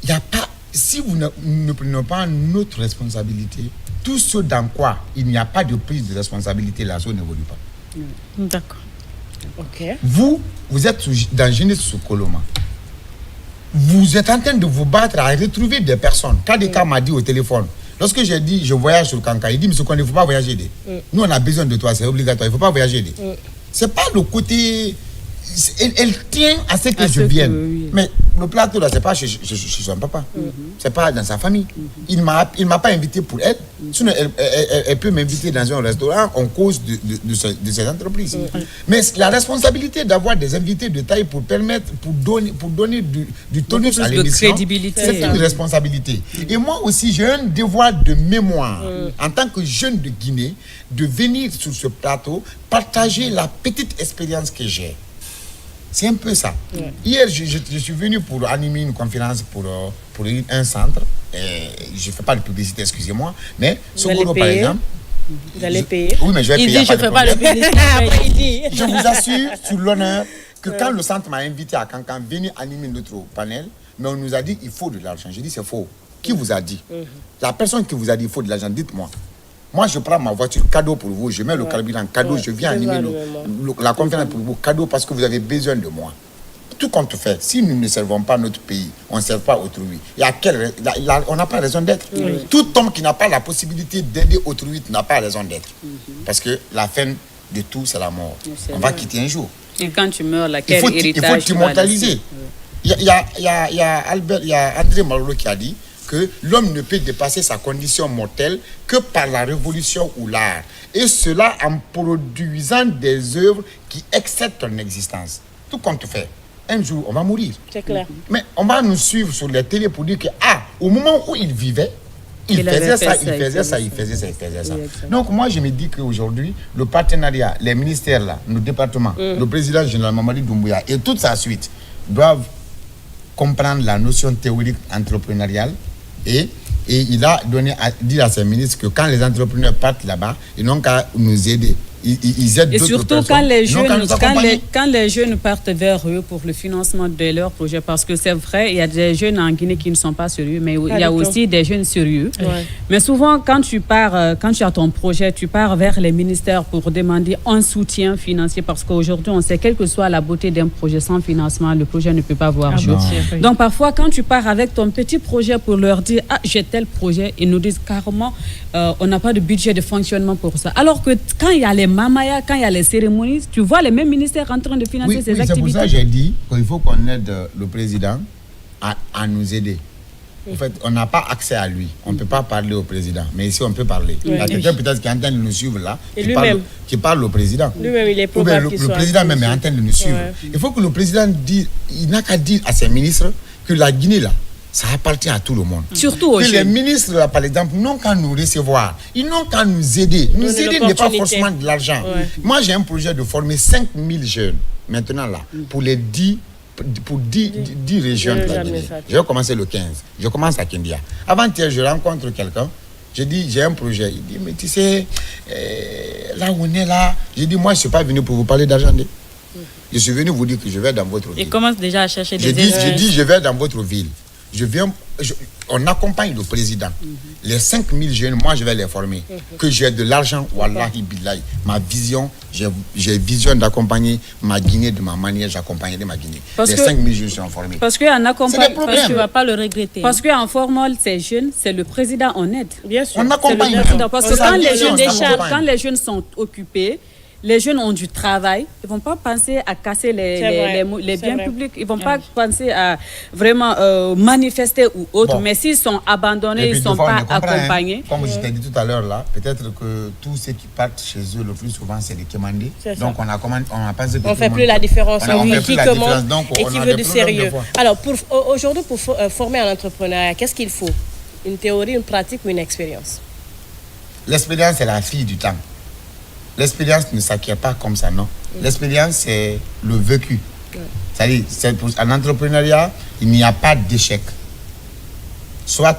Il n'y a pas... Si vous ne prenez pas notre responsabilité, tout ce dans quoi il n'y a pas de prise de responsabilité, la chose n'évolue pas. D'accord. Ok. Vous êtes dans Jeunesse sous Koloma. Vous êtes en train de vous battre à retrouver des personnes. Kadeka m'a dit au téléphone, lorsque j'ai dit je voyage sur Kanka, il dit monsieur Kondé, il ne faut pas voyager. Nous on a besoin de toi, c'est obligatoire, il ne faut pas voyager. C'est pas le côté... Elle tient à ce que je vienne. Oui. Mais le plateau là, c'est pas chez son papa. C'est pas dans sa famille. Il m'a pas invité pour elle. Sinon, elle peut m'inviter dans un restaurant en cause de ses entreprises. Mais la responsabilité d'avoir des invités de taille pour donner du tonus à l'émission, c'est une responsabilité. Et moi aussi, j'ai un devoir de mémoire en tant que jeune de Guinée de venir sur ce plateau partager la petite expérience que j'ai. C'est un peu ça. Hier, je suis venu pour animer une conférence pour un centre. Je ne fais pas de publicité, excusez-moi. Mais Sogoro, par exemple. Vous allez payer? Oui, mais je vais payer. Il dit, je ne fais pas de publicité. Après, il dit. Je vous assure, sur l'honneur, que quand le centre m'a invité à Cancan, venir animer notre panel, mais on nous a dit il faut de l'argent. J'ai dit c'est faux. Qui vous a dit? La personne qui vous a dit il faut de l'argent, dites-moi. Moi, je prends ma voiture cadeau pour vous, je mets le carburant cadeau, je viens animer la conférence pour vous cadeau parce que vous avez besoin de moi. Tout compte fait, si nous ne servons pas notre pays, on ne sert pas autrui. On n'a pas raison d'être. Tout homme qui n'a pas la possibilité d'aider autrui n'a pas raison d'être. Parce que la fin de tout, c'est la mort. On va quitter un jour. Et quand tu meurs, quel héritage il faut t'immortaliser. Il y a André Malraux qui a dit que l'homme ne peut dépasser sa condition mortelle que par la révolution ou l'art. Et cela en produisant des œuvres qui excèdent ton existence. Tout compte fait. Un jour, on va mourir. C'est clair. Mais on va nous suivre sur les télés pour dire que, au moment où il vivait, il faisait ça. Donc moi, je me dis qu'aujourd'hui, le partenariat, les ministères là, nos départements, le président général Mamadi Doumbouya et toute sa suite doivent comprendre la notion théorique entrepreneuriale et il a dit à ses ministres que quand les entrepreneurs partent là-bas, ils n'ont qu'à nous aider. ils aident Et d'autres surtout personnes. quand les Ils n'ont qu'à jeunes, nous accompagner. quand les jeunes partent vers eux pour le financement de leurs projets, parce que c'est vrai, il y a des jeunes en Guinée qui ne sont pas sérieux, mais il y a aussi des jeunes sérieux. Ouais. Mais souvent, quand tu as ton projet, tu pars vers les ministères pour demander un soutien financier, parce qu'aujourd'hui, on sait, quelle que soit la beauté d'un projet, sans financement, le projet ne peut pas voir jour. Oui. Donc parfois, quand tu pars avec ton petit projet pour leur dire « Ah, j'ai tel projet », ils nous disent carrément on n'a pas de budget de fonctionnement pour ça. Alors que quand il y a les mamayas, quand il y a les cérémonies, tu vois les mêmes ministères en train de financer ces activités. C'est pour ça que j'ai dit qu'il faut qu'on aide le président à nous aider. En fait, on n'a pas accès à lui. On ne peut pas parler au président. Mais ici, on peut parler. Il y a quelqu'un peut-être qui est en train de nous suivre là, qui parle au président. Lui-même, il est Ou bien probable le président même est en train de nous suivre. Ouais. Il faut que le président dise, il n'a qu'à dire à ses ministres que la Guinée là, ça appartient à tout le monde. Surtout aux Que les jeunes. ministres là, par exemple, n'ont qu'à nous recevoir. Ils n'ont qu'à nous aider. Nous Donner aider n'est pas l'opportunité. forcément de l'argent. Ouais. Moi, j'ai un projet de former 5000 jeunes maintenant là, pour les 10 régions de la Guinée. Je vais commencer le 15. Je commence à Kindia. Avant-hier, je rencontre quelqu'un. Je dis, j'ai un projet. Il dit, mais tu sais, là où on est là, j'ai dit, moi, je ne suis pas venu pour vous parler d'argent. Je suis venu vous dire que je vais dans votre ville. Ils commencent déjà à chercher J'ai des dit, je vais dans votre ville. On accompagne le président. Les 5000 jeunes, moi, je vais les former. Que j'ai de l'argent, wallahi billahi. Ma vision, j'ai vision d'accompagner ma Guinée de ma manière, j'accompagnerai ma Guinée. Parce les que- 5000 jeunes sont formés. Parce qu'en C'est des problèmes. Tu ne vas pas le regretter. Parce qu'en formant ces jeunes, c'est le président en aide. Bien sûr. On accompagne. C'est le président. Parce On que quand s'en- les, on jeunes, s'en- quand les jeunes sont occupés, les jeunes ont du travail, ils ne vont pas penser à casser C'est vrai, les c'est biens vrai. publics, ils ne vont pas penser à vraiment manifester ou autre. Bon. Mais s'ils sont abandonnés, Et ils puis, ne sont des fois, on pas ne comprend, accompagnés. Comme je t'ai dit tout à l'heure là, peut-être que tous ceux qui partent chez eux le plus souvent, c'est des Kémandés. C'est ça. Donc on a pensé que On tout ne le fait monde- plus la différence on entre fait qui plus la commence différence. Donc, et on qui a veut des du problèmes de sérieux. foi. Alors, aujourd'hui, pour former un entrepreneur, qu'est-ce qu'il faut? Une théorie, une pratique ou une expérience? L'expérience est la fille du temps. L'expérience ne s'acquiert pas comme ça, non. L'expérience, c'est le vécu. C'est-à-dire, en entrepreneuriat, il n'y a pas d'échec. Soit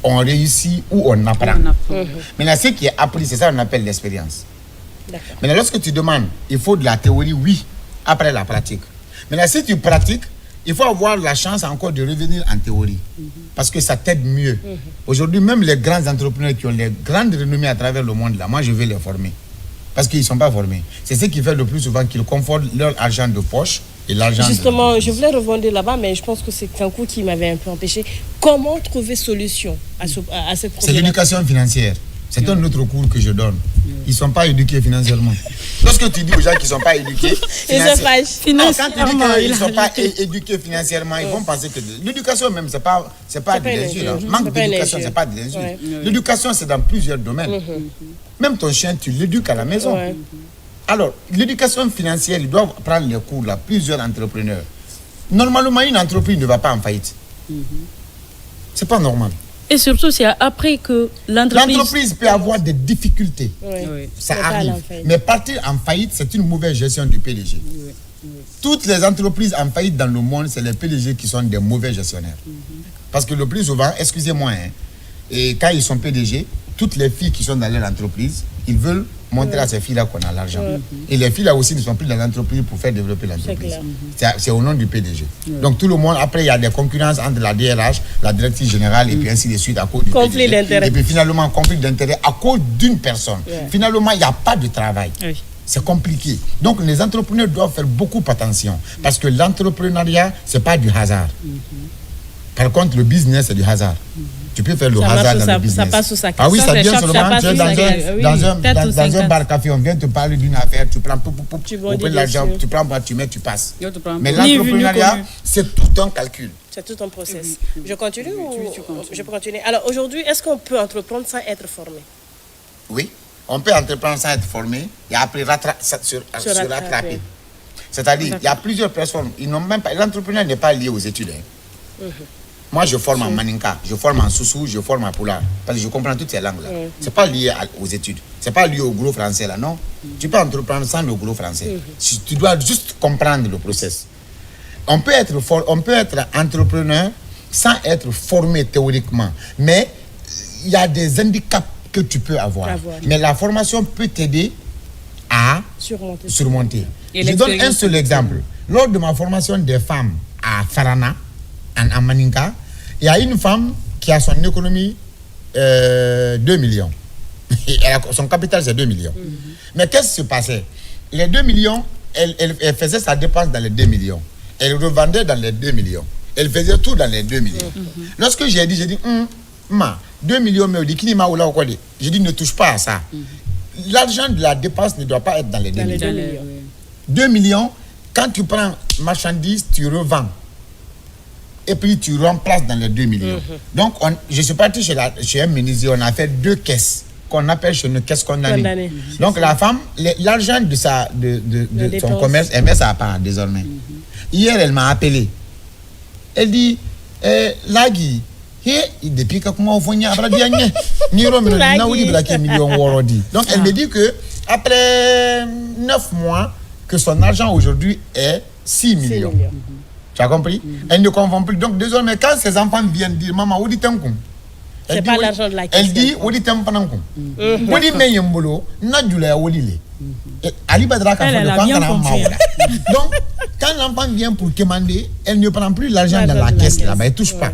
on réussit ou on apprend. On apprend. Maintenant, ce qui est appris, c'est ça qu'on appelle l'expérience. D'accord. Maintenant, lorsque tu demandes, il faut de la théorie, oui, après la pratique. Maintenant, si tu pratiques, il faut avoir la chance encore de revenir en théorie. Parce que ça t'aide mieux. Aujourd'hui, même les grands entrepreneurs qui ont les grandes renommées à travers le monde, là, moi, je vais les former. Parce qu'ils ne sont pas formés. C'est ce qui fait le plus souvent qu'ils confortent leur argent de poche et l'argent Justement, de... je voulais rebondir là-bas, mais je pense que c'est un coup qui m'avait un peu empêché. Comment trouver solution à ce C'est problème? l'éducation financière. C'est un autre cours que je donne. Ils ne sont pas éduqués financièrement. Lorsque tu dis aux gens qu'ils ne sont pas éduqués, non, quand tu dis qu'ils ne sont pas éduqués financièrement, ils vont penser que l'éducation même, c'est pas de l'injure. Hein. Manque d'éducation, c'est pas de l'injure. Ouais. L'éducation, c'est dans plusieurs domaines. Même ton chien, tu l'éduques à la maison. Ouais. Alors, l'éducation financière, ils doivent prendre les cours là, plusieurs entrepreneurs. Normalement, une entreprise ne va pas en faillite. C'est pas normal. Et surtout, c'est après que l'entreprise... L'entreprise peut avoir des difficultés. Ouais. Oui. Ça Mais pas arrive. en faillite. Mais partir en faillite, c'est une mauvaise gestion du PDG. Toutes les entreprises en faillite dans le monde, c'est les PDG qui sont des mauvais gestionnaires. Parce que le plus souvent, excusez-moi, hein, et quand ils sont PDG, toutes les filles qui sont dans leur entreprise, ils veulent montrer à ces filles-là qu'on a l'argent. Et les filles-là aussi ne sont plus dans l'entreprise pour faire développer l'entreprise. C'est au nom du PDG. Donc tout le monde, après, il y a des concurrences entre la DRH, la directrice générale, et puis ainsi de suite à cause du Conflit PDG. d'intérêts. Et puis finalement, conflit d'intérêt à cause d'une personne. Finalement, il n'y a pas de travail. Oui. C'est compliqué. Donc les entrepreneurs doivent faire beaucoup attention. Parce que l'entrepreneuriat, ce n'est pas du hasard. Par contre, le business, c'est du hasard. Tu peux faire le Ça hasard marche, dans ça- le business. ça passe sous sa Ah oui, ça, ça c'est vient ça seulement. passe Tu es sous dans sa un, gueule. dans un bar café, on vient te parler d'une affaire, tu prends, Tu tu bondis prends l'argent, dessus. tu prends, tu mets, tu passes. Yo te prends. Mais Ni vu, ni l'entrepreneuriat, connu. c'est tout un calcul. C'est tout un process. Je continue ou tu continues. je peux continuer? Alors aujourd'hui, est-ce qu'on peut entreprendre sans être formé? Oui, on peut entreprendre sans être formé et après se rattraper. C'est-à-dire, il y a plusieurs personnes, ils n'ont même pas, l'entrepreneur n'est pas lié aux études. Hein. Moi, je forme en Maninka, je forme en Soussou, je forme en Poulard. Parce que je comprends toutes ces langues-là. C'est pas lié aux études. C'est pas lié au gros français, là, non. Tu peux entreprendre sans le gros français. Tu dois juste comprendre le process. On peut être entrepreneur sans être formé théoriquement. Mais il y a des handicaps que tu peux avoir. Mais la formation peut t'aider à surmonter. Je donne un seul exemple. Lors de ma formation des femmes à Farana, en Maninka, il y a une femme qui a son économie 2 millions. Son capital, c'est 2 millions. Mais qu'est-ce qui se passait? Les 2 millions, elle faisait sa dépense dans les 2 millions. Elle revendait dans les 2 millions. Elle faisait tout dans les 2 millions. Lorsque j'ai dit, 2 millions, mais j'ai dit, ne touche pas à ça. L'argent de la dépense ne doit pas être dans les 2 millions. 2 millions, quand tu prends marchandise, tu revends. Et puis tu remplaces dans les 2 millions. Donc, je suis parti chez un menuisier, on a fait 2 caisses qu'on appelle chez nous caisses condamnées. Donc, la femme, l'argent de son commerce, elle met ça à part désormais. Hier, elle m'a appelé. Elle dit, Lagui, depuis que comment on fait donc, elle me dit que après 9 mois, que son argent aujourd'hui est 6 millions. Tu as compris? Elle ne confond plus. Donc, désormais, quand ses enfants viennent dire, maman, où dit c'est pas l'argent de la caisse. Elle dit, où dit donc, quand l'enfant vient pour commander, elle ne prend plus l'argent dans la caisse là-bas, elle ne touche pas.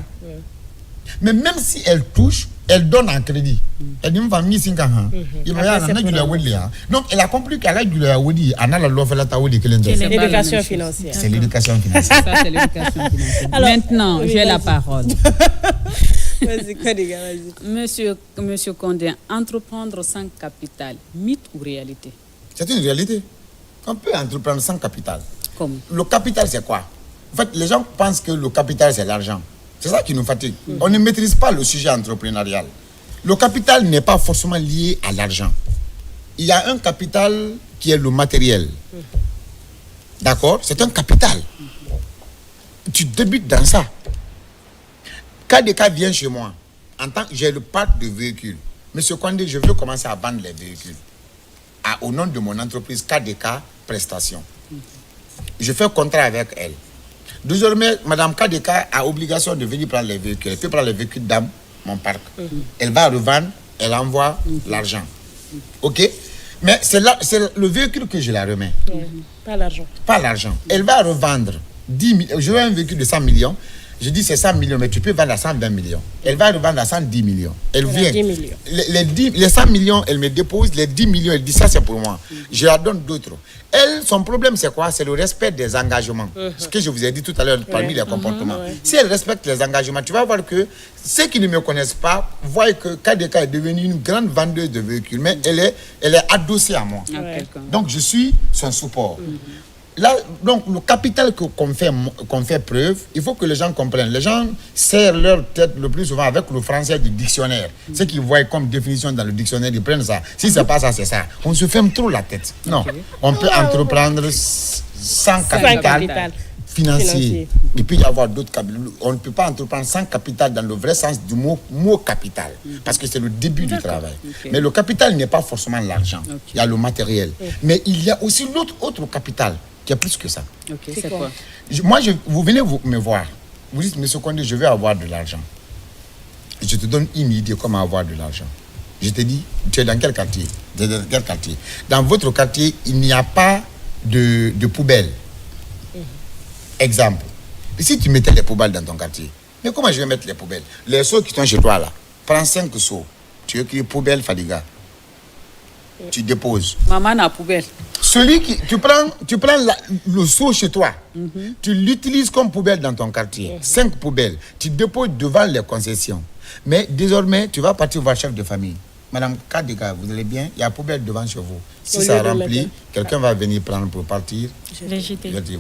Mais même si elle touche, elle donne en crédit. Elle dit, donc, elle a compris qu'elle a du l'éducation financière. C'est l'éducation financière. Ça, c'est l'éducation financière. Alors, maintenant, j'ai la parole. Monsieur Condé, entreprendre sans capital, mythe ou réalité? C'est une réalité. On peut entreprendre sans capital. Comment? Le capital, c'est quoi? En fait, les gens pensent que le capital, c'est l'argent. C'est ça qui nous fatigue. On ne maîtrise pas le sujet entrepreneurial. Le capital n'est pas forcément lié à l'argent. Il y a un capital qui est le matériel. D'accord? C'est un capital. Tu débutes dans ça. KDK vient chez moi. J'ai le parc de véhicules. Monsieur Condé, je veux commencer à vendre les véhicules. Au nom de mon entreprise KDK Prestations. Je fais un contrat avec elle. Désormais, Madame KDK a obligation de venir prendre les véhicules. Elle peut prendre les véhicules dans mon parc. Elle va revendre, elle envoie l'argent. OK? Mais c'est le véhicule que je la remets. Pas l'argent. Pas l'argent. Elle va revendre 10 millions. Je veux un véhicule de 100 millions. Je dis c'est 100 millions, mais tu peux vendre à 120 millions. Elle va revendre à 110 millions. Elle vient. 10 millions. Les 100 millions, elle me dépose. Les 10 millions, elle dit ça c'est pour moi. Je la donne d'autres. Elle, son problème c'est quoi? C'est le respect des engagements. Ce que je vous ai dit tout à l'heure parmi les comportements. Si elle respecte les engagements, tu vas voir que ceux qui ne me connaissent pas voient que KDK est devenue une grande vendeuse de véhicules, mais elle est adossée à moi. Donc je suis son support. Là, donc, le capital qu'on fait preuve, il faut que les gens comprennent. Les gens serrent leur tête le plus souvent avec le français du dictionnaire. Ce qu'ils voient comme définition dans le dictionnaire, ils prennent ça. Si c'est pas ça, c'est ça. On se ferme trop la tête. Non. On peut entreprendre sans capital financier. Il peut y avoir d'autres capitaux. On ne peut pas entreprendre sans capital dans le vrai sens du mot capital. Parce que c'est le début du travail. Mais le capital n'est pas forcément l'argent. Il y a le matériel. Mais il y a aussi autre capital. Il y a plus que ça. C'est quoi? Vous venez me voir. Vous dites, monsieur Condé, je veux avoir de l'argent. Je te donne une idée comment avoir de l'argent. Je te dis, tu es dans quel quartier? Dans votre quartier, il n'y a pas de poubelle. Exemple. Si tu mettais les poubelles dans ton quartier, mais comment je vais mettre les poubelles? Les seaux qui sont chez toi là, prends 5 seaux. Tu écris poubelle Fadiga. Tu déposes. Maman a poubelle. Celui qui tu prends le seau chez toi, tu l'utilises comme poubelle dans ton quartier. 5 poubelles, tu déposes devant les concessions. Mais désormais, tu vas partir voir le chef de famille. Madame Kadeka, vous allez bien? Il y a poubelle devant chez vous. Si ça remplit, quelqu'un va venir prendre pour partir.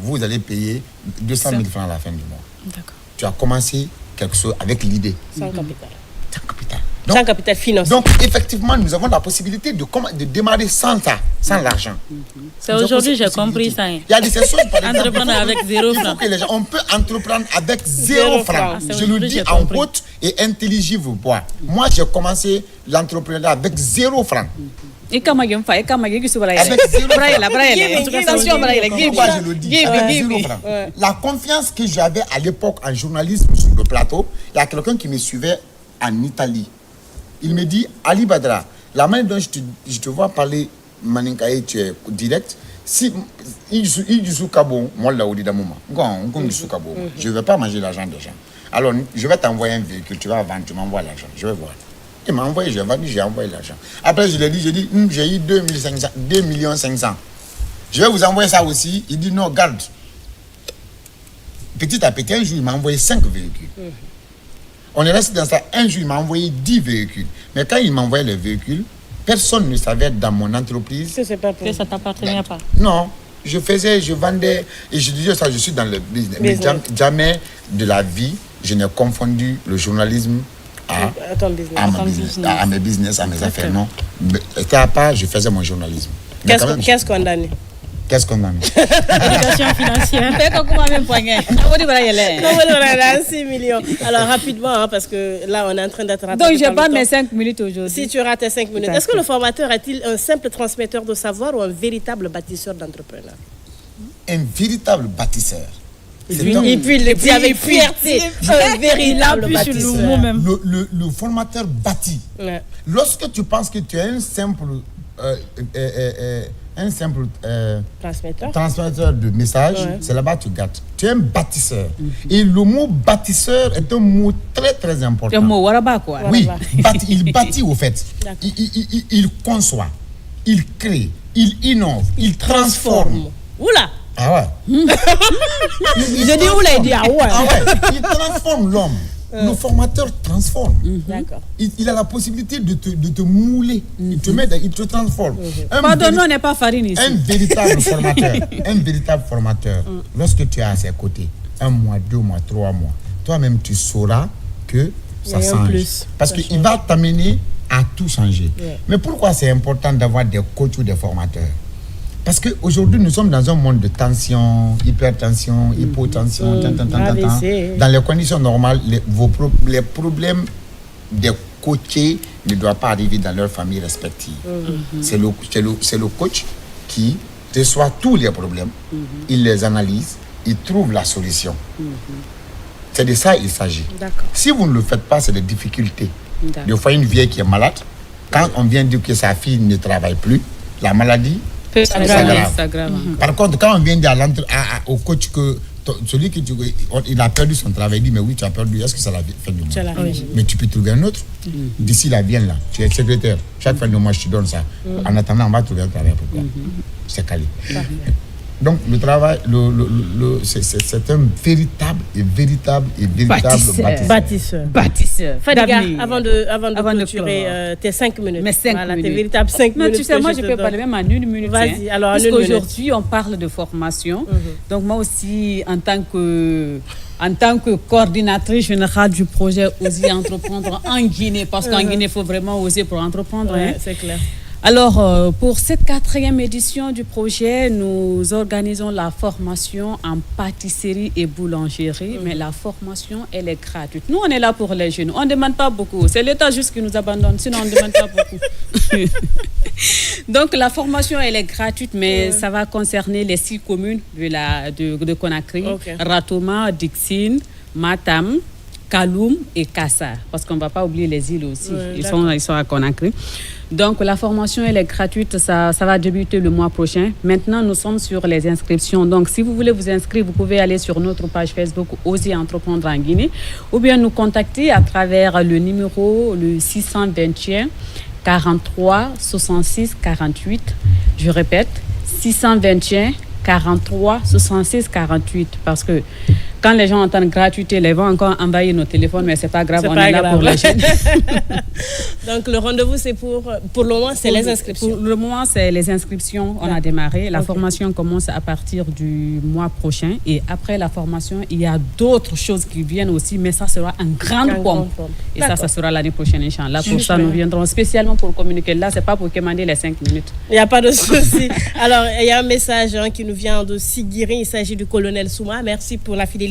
Vous allez payer 200 000 francs à la fin du mois. D'accord. Tu as commencé quelque chose avec l'idée. Sans capital. Sans capital. Sans capital financier. Donc, effectivement, nous avons la possibilité de démarrer sans ça, sans l'argent. C'est aujourd'hui j'ai compris ça. Il y a des choses, par exemple, entreprendre avec 0 francs. On peut entreprendre avec 0 francs. Je le dis en haute et intelligible. Moi, j'ai commencé l'entrepreneuriat avec 0 francs. Et comment je fais? Avec 0 francs. Je le dis, avec 0 francs. La confiance que j'avais à l'époque en journalisme sur le plateau, il y a quelqu'un qui me suivait en Italie. Il me dit, Ali Badra, la manière dont je te vois parler Maninkaye, tu es direct. Si il joue Kabo, moi là où dit d'amour, je ne vais pas manger l'argent des gens. Alors, je vais t'envoyer un véhicule, tu vas vendre, tu m'envoies l'argent, je vais voir. Il m'a envoyé, j'ai vendu, j'ai envoyé l'argent. Après, je lui ai dit, j'ai eu 2 500 000. Je vais vous envoyer ça aussi. Il dit, non, garde. Petit à petit, un jour, il m'a envoyé 5 véhicules. On est resté dans ça. Un jour, il m'a envoyé 10 véhicules. Mais quand il m'a envoyé les véhicules, personne ne savait dans mon entreprise Que c'est pas pour... Que ça t'appartenait pas. Non, je vendais et je disais ça, je suis dans le business. Mais jamais de la vie, je n'ai confondu le journalisme à mes business, à mes affaires. Non, c'était à part, je faisais mon journalisme. Qu'est-ce qu'on a dit? Qu'est-ce qu'on a mis? Éducation financière. Fais comme moi même poignet. Non, 6 millions. Alors rapidement, hein, parce que là on est en train d'être rattrapé. Donc j'ai pas mes 5 minutes aujourd'hui. Si tu rates tes 5 minutes, est-ce que le formateur est-il un simple transmetteur de savoir ou un véritable bâtisseur d'entrepreneurs? Un véritable bâtisseur. Et puis il le dit avec fierté. Un véritable bâtisseur. Le formateur bâtit. Ouais. Lorsque tu penses que tu es un simple transmetteur de messages, c'est là-bas que tu gâtes. Tu es un bâtisseur. Et le mot bâtisseur est un mot très très important. Le mot waraba quoi. Oui, il bâtit au fait. Il conçoit, il crée, il innove, il transforme. Oula! Ah ouais. Je dis oula, il dit ah ouais. Ah ouais, il transforme l'homme. Le formateur transforme. D'accord. Il a la possibilité de te mouler. Il te transforme. Pardon, nous on n'est pas farine ici. Un véritable formateur, lorsque tu es à ses côtés, 1 mois, 2 mois, 3 mois, toi-même tu sauras que ça change. Parce qu'il va t'amener à tout changer. Mais pourquoi c'est important d'avoir des coachs ou des formateurs? Parce qu'aujourd'hui, nous sommes dans un monde de tension, hypertension, hypotension, dans les conditions normales, les problèmes des coachés ne doivent pas arriver dans leurs familles respectives. C'est le coach qui reçoit tous les problèmes, il les analyse, il trouve la solution. C'est de ça qu'il s'agit. Si vous ne le faites pas, c'est des difficultés. Des fois, une vieille qui est malade, quand on vient dire que sa fille ne travaille plus, la maladie, c'est grave. Par contre, quand on vient dire au coach que celui qui il a perdu son travail, il dit mais oui, tu as perdu, est-ce que ça l'a fait du mal? Mais tu peux trouver un autre. D'ici la vienne là, tu es secrétaire, chaque fin de mois je te donne ça. En attendant, on va trouver un travail pour toi. C'est calé. Donc le travail, c'est un véritable bâtisseur. Fadiga, avant de clôturer tes 5 minutes. Mes 5 minutes. Tes véritables 5 minutes. Tu sais, moi je peux parler même en 1 minute. Vas-y, alors en 1 minute. Parce qu'aujourd'hui on parle de formation. Donc moi aussi en tant que coordinatrice générale du projet Oser entreprendre en Guinée, parce qu'en Guinée il faut vraiment oser pour entreprendre. C'est clair. Alors, pour cette 4e édition du projet, nous organisons la formation en pâtisserie et boulangerie, mais la formation, elle est gratuite. Nous, on est là pour les jeunes. On ne demande pas beaucoup. C'est l'État juste qui nous abandonne, sinon on ne demande pas beaucoup. Donc, la formation, elle est gratuite, mais ça va concerner les 6 communes de Conakry, Ratouma, Dixine, Matam, Kaloum et Kassa, parce qu'on ne va pas oublier les îles aussi. Ils sont à Conakry. Donc, la formation, elle est gratuite. Ça va débuter le mois prochain. Maintenant, nous sommes sur les inscriptions. Donc, si vous voulez vous inscrire, vous pouvez aller sur notre page Facebook Oser entreprendre en Guinée ou bien nous contacter à travers le numéro le 621 43 66 48. Je répète, 621 43 66 48, parce que quand les gens entendent gratuité, ils vont encore envahir nos téléphones, mais c'est pas grave, on est là pour les jeunes. Donc le rendez-vous, c'est pour le moment, c'est les inscriptions. Pour le moment, c'est les inscriptions, on a démarré. La formation commence à partir du mois prochain, et après la formation, il y a d'autres choses qui viennent aussi, mais ça sera en grande pompe. Et ça sera l'année prochaine, Inch'Allah. Pour ça, nous viendrons spécialement pour communiquer. Là, c'est pas pour commander les 5 minutes. Il n'y a pas de souci. Alors, il y a un message qui nous vient de Siguiri. Il s'agit du colonel Souma. Merci pour la fidélité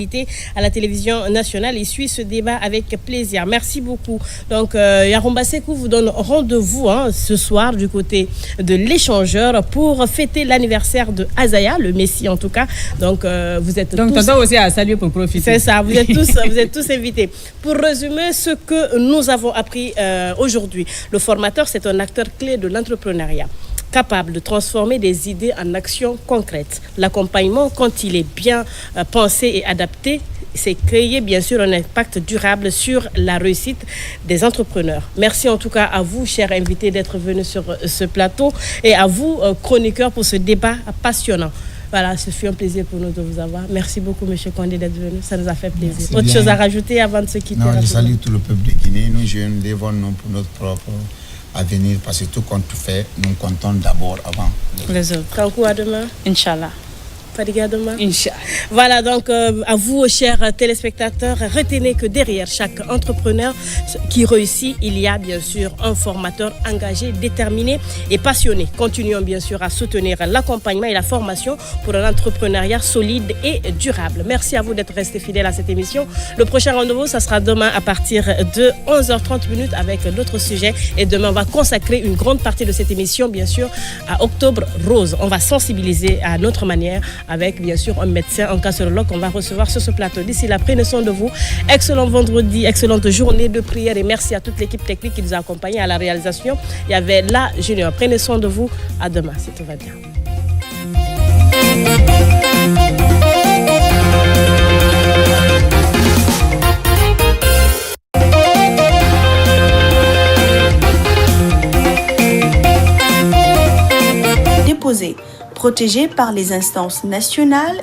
à la télévision nationale. Il suit ce débat avec plaisir. Merci beaucoup. Donc, Yaromba Sekou vous donne rendez-vous ce soir du côté de l'échangeur pour fêter l'anniversaire de Azaya, le Messie en tout cas. Donc, vous êtes tous... Donc, aussi à saluer pour profiter. C'est ça, vous êtes tous invités. Pour résumer ce que nous avons appris aujourd'hui, le formateur, c'est un acteur clé de l'entrepreneuriat. capable de transformer des idées en actions concrètes. L'accompagnement, quand il est bien pensé et adapté, c'est créer bien sûr un impact durable sur la réussite des entrepreneurs. Merci en tout cas à vous, chers invités, d'être venus sur ce plateau et à vous, chroniqueurs, pour ce débat passionnant. Voilà, ce fut un plaisir pour nous de vous avoir. Merci beaucoup, M. Condé, d'être venu. Ça nous a fait plaisir. Merci Autre bien. chose à rajouter avant de se quitter? Non, je salue tout le peuple de Guinée. Nous jeunes, dévons-nous pour notre propre avenir, parce que tout compte fait, nous comptons d'abord avant Les autres. Kankou, à demain. Inch'Allah. Fadiga, à demain. Inch'Allah. Voilà, donc à vous, chers téléspectateurs, retenez que derrière chaque entrepreneur qui réussit, il y a bien sûr un formateur engagé, déterminé et passionné. Continuons bien sûr à soutenir l'accompagnement et la formation pour un entrepreneuriat solide et durable. Merci à vous d'être restés fidèles à cette émission. Le prochain rendez-vous, ça sera demain à partir de 11h30 avec d'autres sujets. Et demain, on va consacrer une grande partie de cette émission, bien sûr, à Octobre Rose. On va sensibiliser à notre manière, avec bien sûr un médecin, un cancérologue qu'on va recevoir sur ce plateau. D'ici là, prenez soin de vous. Excellent vendredi, excellente journée de prière et merci à toute l'équipe technique qui nous a accompagnés à la réalisation. Il y avait la Junior. Prenez soin de vous. À demain, si tout va bien. Déposé, protégé par les instances nationales